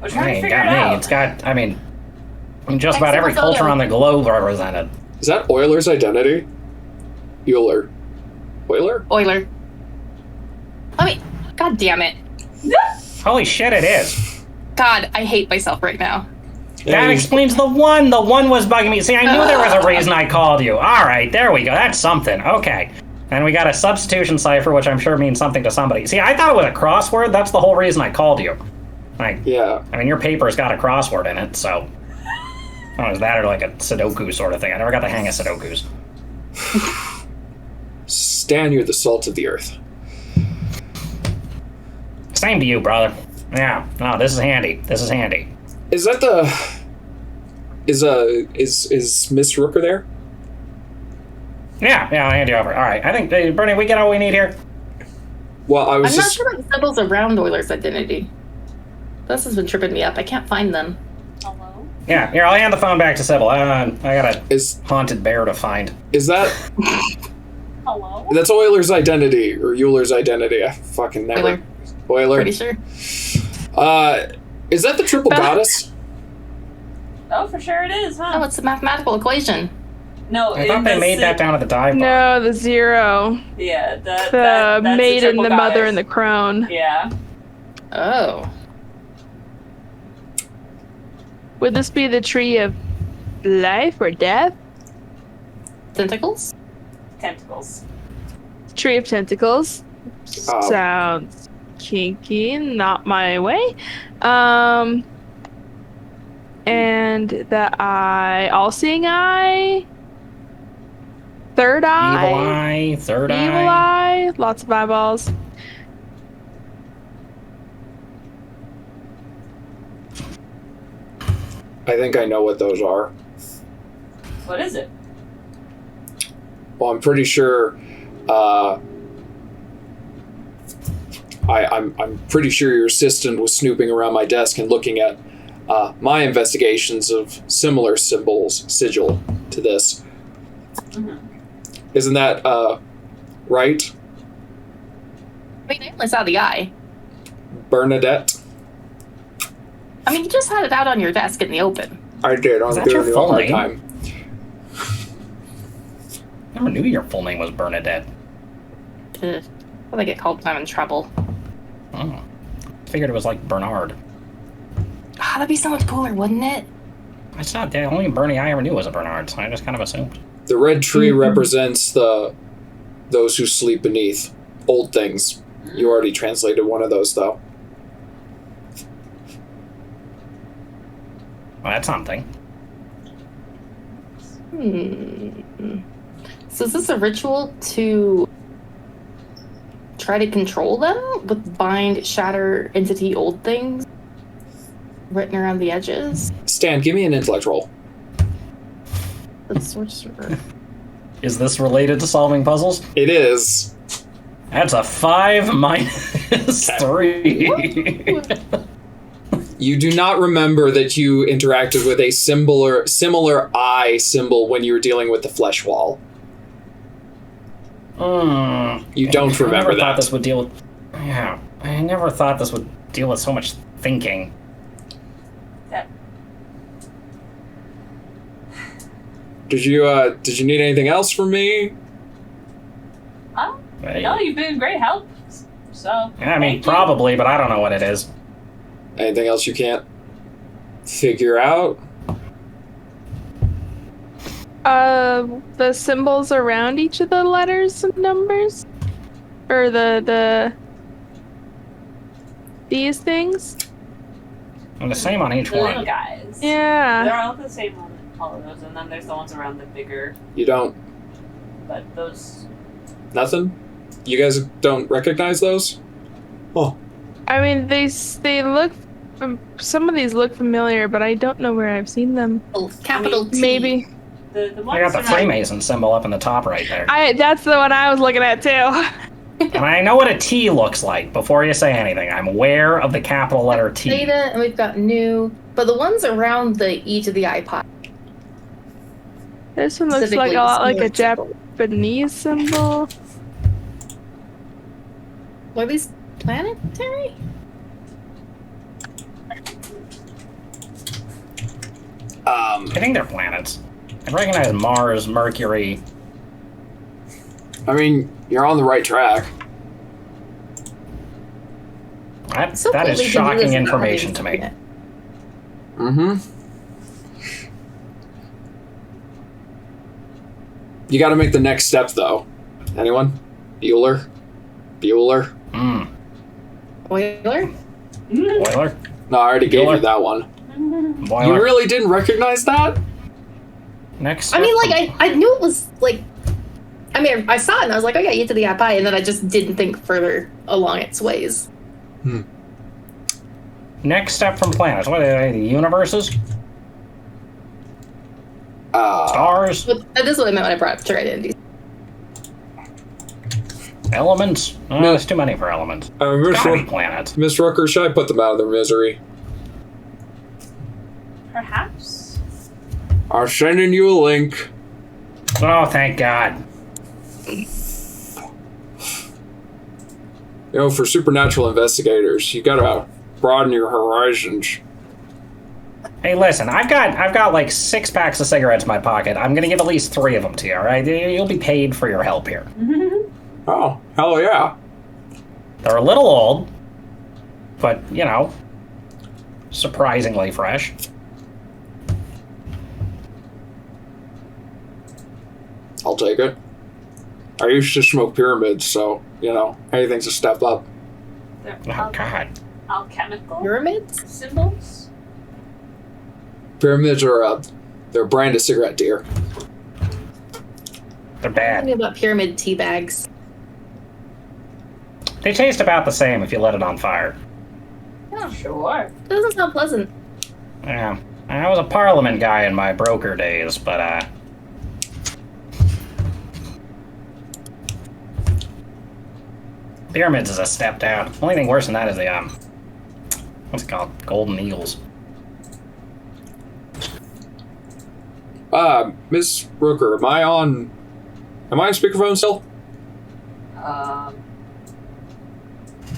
We're trying to Ain't figure got it me. out. It's got, I mean, just about every culture on the globe represented. Is that Euler's identity? Euler. Euler? Euler. God damn it. Holy shit, it is. God, I hate myself right now. That explains the one. The one was bugging me. See, I knew there was a reason I called you. All right, there we go. That's something. Okay. And we got a substitution cipher, which I'm sure means something to somebody. See, I thought it was a crossword. That's the whole reason I called you. Like, Yeah. I mean, your paper's got a crossword in it, so... I don't know, is that or like a Sudoku sort of thing? I never got the hang of Sudokus. Stan, you're the salt of the earth. Same to you, brother. Yeah, no, this is handy. This is handy. Is that the... Is Miss Rooker there? Yeah, I'll hand you over. All right, I think, Bernie, we get all we need here. Well, I was I'm not just... sure about Sybil's around Euler's identity. This has been tripping me up. I can't find them. Hello? Yeah, here, I'll hand the phone back to Sybil. I got a Is haunted bear to find. that... Hello? That's Euler's identity, or Euler's identity. I fucking never... Euler. Pretty sure. Is that the triple goddess? Oh, for sure it is, huh? Oh, it's a mathematical equation. No, I thought they made that down at the dive bar. No, the zero. Yeah, The that's maiden, triple the mother, goddess. and the crone. Yeah. Oh. Would this be the tree of life or death? Tentacles? Tentacles. Tree of tentacles. Oh. Sounds kinky, not my way. And the eye, all-seeing eye, third eye, Evil eye, third evil eye. eye, lots of eyeballs. I think I know what those are. What is it? Well, I'm pretty sure. I'm pretty sure your assistant was snooping around my desk and looking at my investigations of similar sigil to this. Mm-hmm. Isn't that right, I mean, I only saw the eye. Bernadette? I mean, you just had it out on your desk in the open. I did. I'm Is that giving your you a full hard name? time. I never knew your full name was Bernadette. Ugh. Well, I get called when I'm in trouble. Oh. Figured it was like Bernard. Ah, that'd be so much cooler, wouldn't it? It's not the only Bernie I ever knew was a Bernard, so I just kind of assumed. The red tree represents those who sleep beneath. Old things. You already translated one of those, though. Well, that's something. So is this a ritual to try to control them with bind, shatter, entity, old things written around the edges? Stan, give me an intellect roll. That's sorcerer. Is this related to solving puzzles? It is. That's a 5 minus 3. You do not remember that you interacted with a similar eye symbol when you were dealing with the flesh wall. You don't remember I never that. thought this would deal with... Yeah, I never thought this would deal with so much thinking. That Did you need anything else from me? no, you've been great help. So Yeah, I mean, thank you. probably, but I don't know what it is. Anything else you can't figure out? The symbols around each of the letters and numbers? Or these things? And the same on each The little one. guys. Yeah. They're all the same on all of those, and then there's the ones around the bigger. You don't. But those. Nothing? You guys don't recognize those? Oh. I mean, they look. Some of these look familiar, but I don't know where I've seen them. Oh, capital T. Maybe. The ones I got the around- Freemason symbol up in the top right there. That's the one I was looking at too. And I know what a T looks like before you say anything. I'm aware of the capital letter T. Theta, and we've got new. But the ones around each of the iPod. This one looks like a lot like a Japanese symbol. Are these planetary? I think they're planets. I recognize Mars, Mercury. I mean, you're on the right track. That So is cool they can do this shocking without information to having me. it. Mm-hmm. You gotta make the next step, though. Anyone? Bueller? Oiler? Boiler? No, I already gave Bueller. you that one. Boiler. You really didn't recognize that? Next. I mean, like, I knew it was, like... I mean, I saw it and I was like, oh yeah, you to the Appai, and then I just didn't think further along its ways. Next step from planets. What are they? The universes? Stars? But that is what I meant when I brought up your identity. Elements? Oh, there's too many for elements. Gotta be planets. Miss Rooker, should I put them out of their misery? Perhaps. I'm sending you a link. Oh, thank God. You know, for supernatural investigators, you gotta broaden your horizons. Hey, listen, I've got like 6 packs of cigarettes in my pocket. I'm gonna give at least 3 of them to you, alright? You'll be paid for your help here. Oh, hell yeah. They're a little old, but, you know, surprisingly fresh. I'll take it. I used to smoke pyramids, so, you know, anything's a step up. They're Oh, God. alchemical Pyramids? symbols. Pyramids are they're a brand of cigarette, dear. They're I bad. knew about pyramid tea bags. They taste about the same if you let it on fire. Sure. That doesn't sound pleasant. Yeah. I was a parliament guy in my broker days, but, Pyramids is a step down. Only thing worse than that is the, what's it called? Golden Eagles. Miss Rooker, am I on speakerphone still? I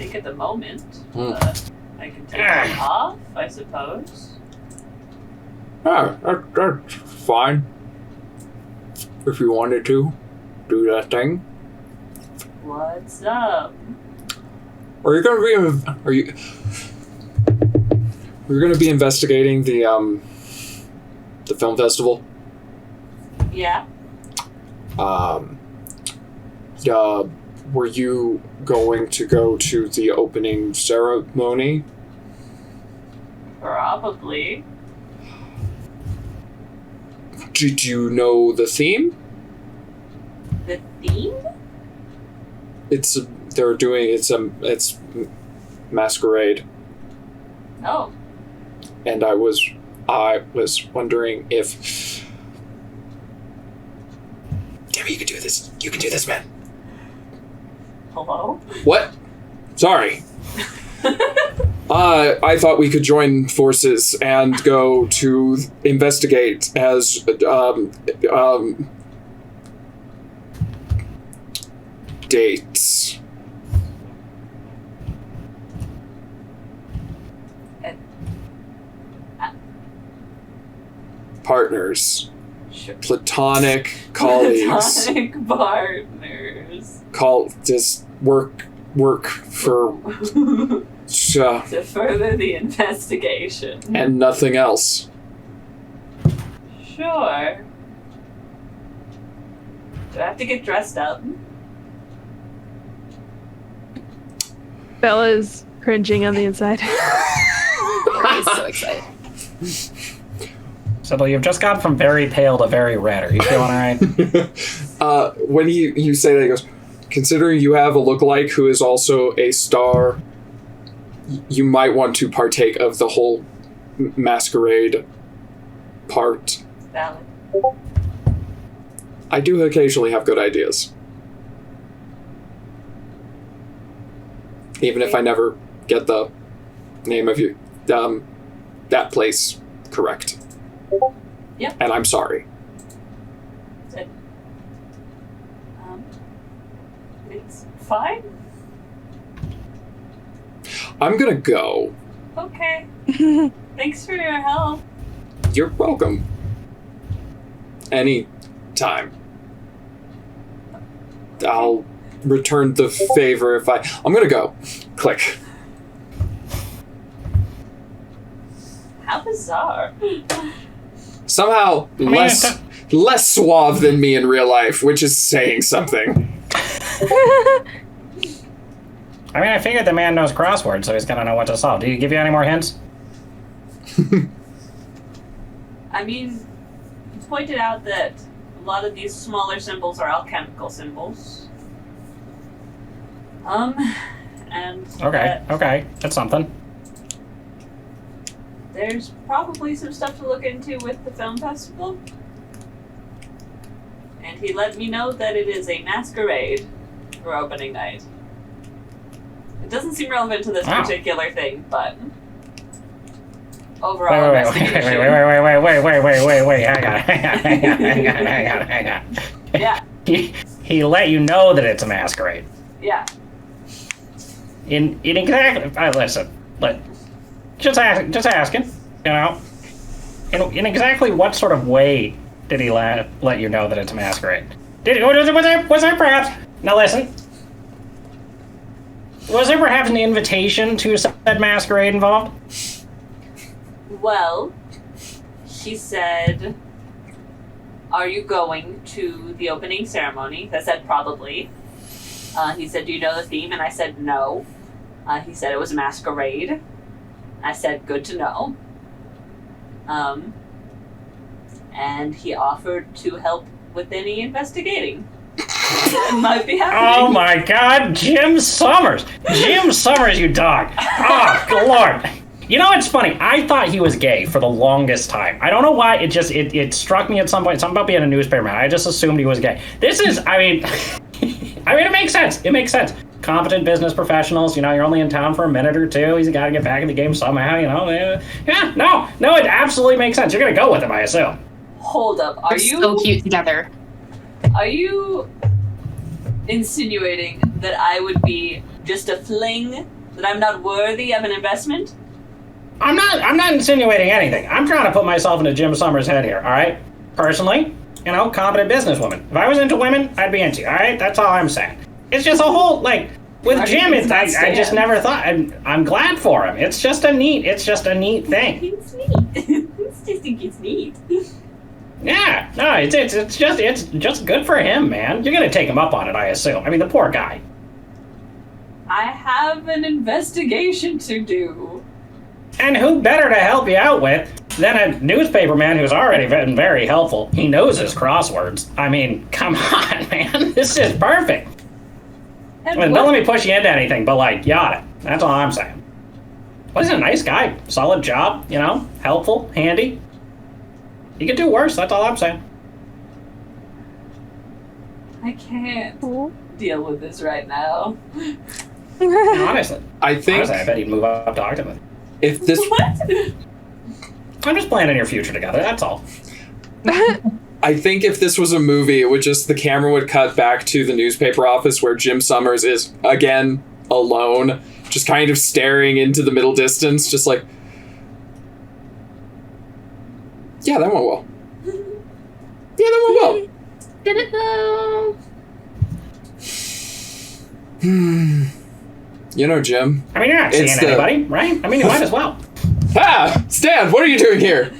think at the moment, but I can take Ah. it off, I suppose. That's fine. If you wanted to, do that thing. What's up? Are you gonna be investigating the film festival? Yeah. Were you going to go to the opening ceremony? Probably. Did you know the theme? The theme? It's masquerade, Oh. and I was wondering if. Damn it, you can do this. You can do this, man. Hello? What? Sorry. I thought we could join forces and go to investigate as dates. Partners. Sure. Platonic colleagues. Platonic partners. Just work for To further the investigation. and nothing else. Sure. Do I have to get dressed up? Bella's cringing on the inside. I'm so excited. Sybil, you've just gone from very pale to very red. Are you feeling alright? When you say that, he goes, considering you have a lookalike who is also a star, you might want to partake of the whole masquerade part. Valid. I do occasionally have good ideas. Even if I never get the name of you, that place correct. Yep. And I'm sorry. It, it's fine. I'm gonna go. Okay. Thanks for your help. You're welcome. Any time. I'll return the favor if I'm gonna go. Click. How bizarre. Somehow less suave than me in real life, which is saying something. I mean, I figured the man knows crosswords, so he's gonna know what to solve. Did he give you any more hints? I mean, you pointed out that a lot of these smaller symbols are alchemical symbols. And Okay, that's something. There's probably some stuff to look into with the film festival. And he let me know that it is a masquerade for opening night. It doesn't seem relevant to this particular thing, but overall Wait, hang on. Yeah. He let you know that it's a masquerade. Yeah. In exactly, listen, just asking, you know, in exactly what sort of way did he let you know that it's a masquerade? Was there perhaps, now listen, was there perhaps an invitation to said masquerade involved? Well, she said, "Are you going to the opening ceremony?" I said, "Probably." He said, "Do you know the theme?" And I said, "No." He said it was a masquerade. I said, "Good to know." And he offered to help with any investigating that might be happening. Oh my God, Jim Summers! Jim Summers, you dog! Oh, good Lord! You know, it's funny. I thought he was gay for the longest time. I don't know why. It struck me at some point. Something about being a newspaper man. I just assumed he was gay. This is, I mean, it makes sense. It makes sense. Competent business professionals. You know, you're only in town for a minute or two. He's got to get back in the game somehow. You know, yeah. No, it absolutely makes sense. You're gonna go with him, I assume. Hold up. Are you so cute together? Are you insinuating that I would be just a fling? That I'm not worthy of an investment? I'm not insinuating anything. I'm trying to put myself into Jim Summers' head here, all right? Personally, you know, competent businesswoman. If I was into women, I'd be into you, all right? That's all I'm saying. It's just a whole, like, with Jim, I just never thought. I'm glad for him. It's just a neat thing. It's neat. I just think it's neat. Yeah, no, it's just good for him, man. You're gonna take him up on it, I assume. I mean, the poor guy. I have an investigation to do. And who better to help you out with than a newspaper man who's already been very helpful. He knows his crosswords. I mean, come on, man. This is perfect. I mean, don't let me push you into anything, but, like, you got it. That's all I'm saying. Well, he's a nice guy. Solid job, you know? Helpful, handy. You could do worse, that's all I'm saying. I can't deal with this right now. Honestly. I bet he'd move up to Octopus. If this... What? I'm just planning your future together, that's all. I think if this was a movie, it would just, the camera would cut back to the newspaper office where Jim Summers is, again, alone, just kind of staring into the middle distance, just like, yeah, that went well. Yeah, that went well. Did it though? You know, Jim. I mean, you're not seeing anybody, right? I mean, you might as well. Ah! Stan, what are you doing here?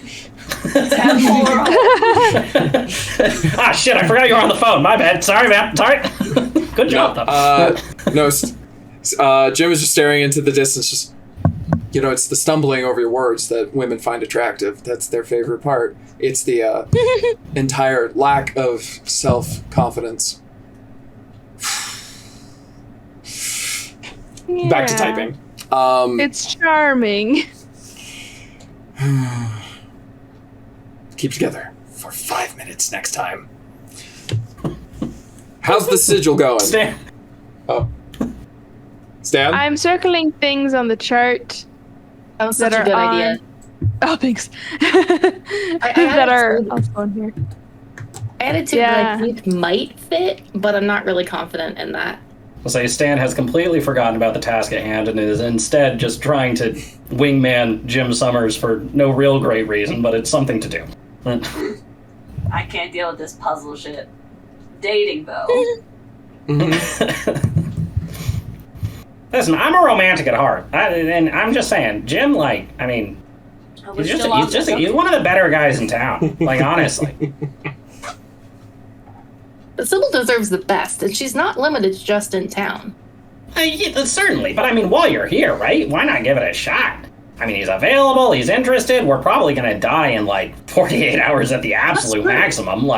Ah, shit, I forgot you were on the phone. My bad. Sorry, man. Sorry. Good job, though. No, Jim is just staring into the distance, just, you know, it's the stumbling over your words that women find attractive. That's their favorite part. It's the entire lack of self-confidence. Yeah. Back to typing. It's charming. Keep together for 5 minutes next time. How's the sigil going? Stan. Oh. Stan? I'm circling things on the chart. That was such a good idea. Oh, thanks. I that are also on here. I added two that I think might fit, but I'm not really confident in that. I'll say Stan has completely forgotten about the task at hand and is instead just trying to wingman Jim Summers for no real great reason, but it's something to do. I can't deal with this puzzle shit. Dating, though. Listen, I'm a romantic at heart, and I'm just saying, Jim, like, I mean, he's one of the better guys in town. Like, honestly. But Sybil deserves the best, and she's not limited to just in town. Yeah, certainly, but I mean, while you're here, right? Why not give it a shot? I mean, he's available, he's interested, we're probably gonna die in, 48 hours at the absolute maximum.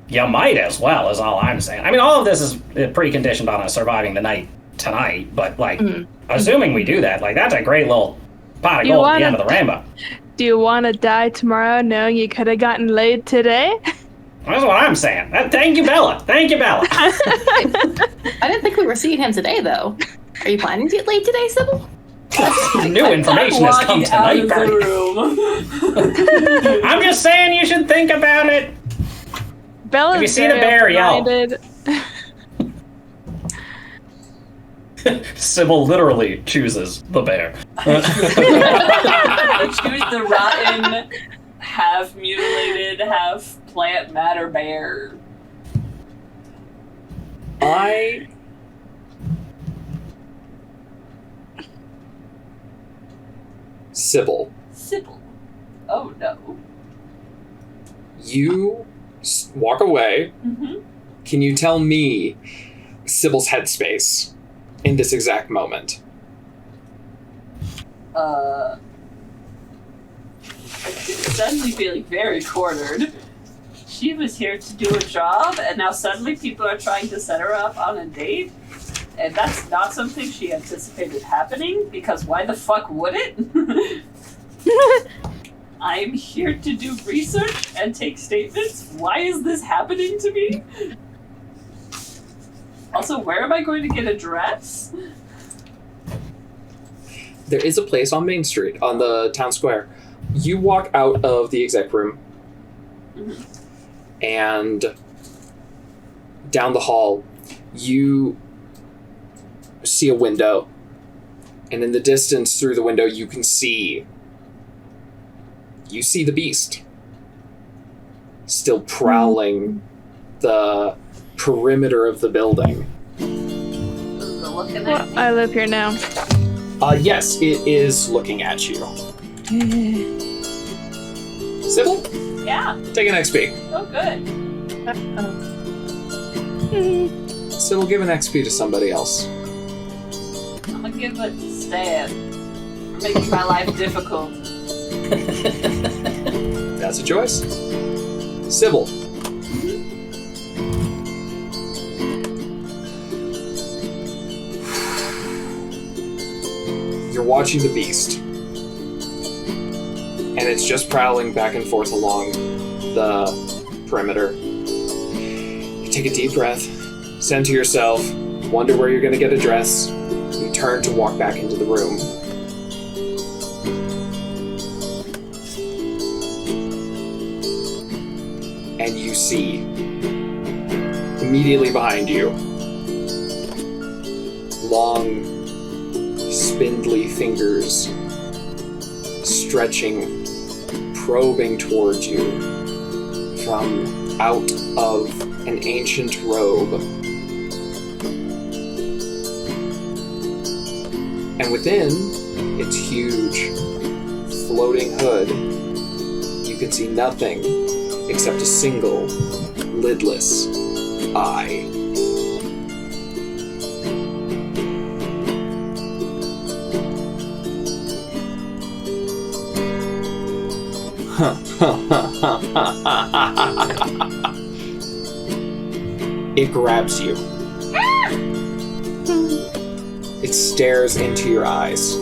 You might as well, is all I'm saying. I mean, all of this is preconditioned on us surviving the night tonight, but, assuming we do that, that's a great little pot of gold at the end of the rainbow. Do you want to die tomorrow knowing you could have gotten laid today? That's what I'm saying. Thank you, Bella. Thank you, Bella. I didn't think we were seeing him today, though. Are you planning to get laid today, Sybil? New information has come tonight, Bernie. I'm just saying you should think about it. Bella's Have you seen a bear yell? Sybil literally chooses the bear. I choose the rotten, half mutilated, half plant matter bear. Sybil. Oh no. You walk away. Mm-hmm. Can you tell me Sybil's headspace in this exact moment? I'm suddenly feeling very cornered. She was here to do a job, and now suddenly people are trying to set her up on a date? And that's not something she anticipated happening, because why the fuck would it? I'm here to do research and take statements. Why is this happening to me? Also, where am I going to get a dress? There is a place on Main Street, on the town square. You walk out of the exec room, and down the hall, you see a window, and in the distance through the window you see the beast still prowling the perimeter of the building. I live here now. Yes, it is looking at you. Sybil? Yeah. Take an XP. Oh, good. Sybil, give an XP to somebody else. I'm gonna give it to Stan for making my life difficult. That's a choice. Sybil. You're watching the beast, and it's just prowling back and forth along the perimeter. You take a deep breath, center yourself, wonder where you're going to get a dress. You turn to walk back into the room. And you see, immediately behind you, long, spindly fingers stretching, probing towards you from out of an ancient robe. And within its huge, floating hood, you can see nothing except a single, lidless eye. It grabs you. It stares into your eyes.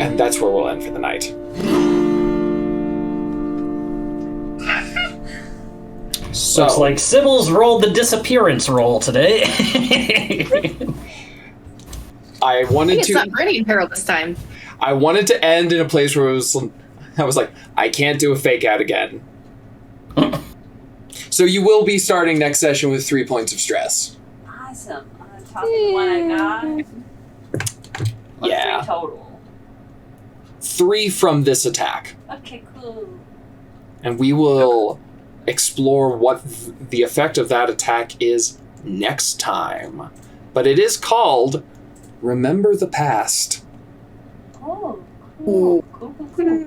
And that's where we'll end for the night. So, looks like Sybil's rolled the disappearance roll today. I wanted it's to. not Bernie in peril this time. I wanted to end in a place where I was like, I can't do a fake out again. So you will be starting next session with 3 points of stress. Awesome. On top of the one I got. Yeah. 3 total. 3 from this attack. Okay, cool. And we will explore what the effect of that attack is next time. But it is called Remember the Past. Oh, cool. Cool.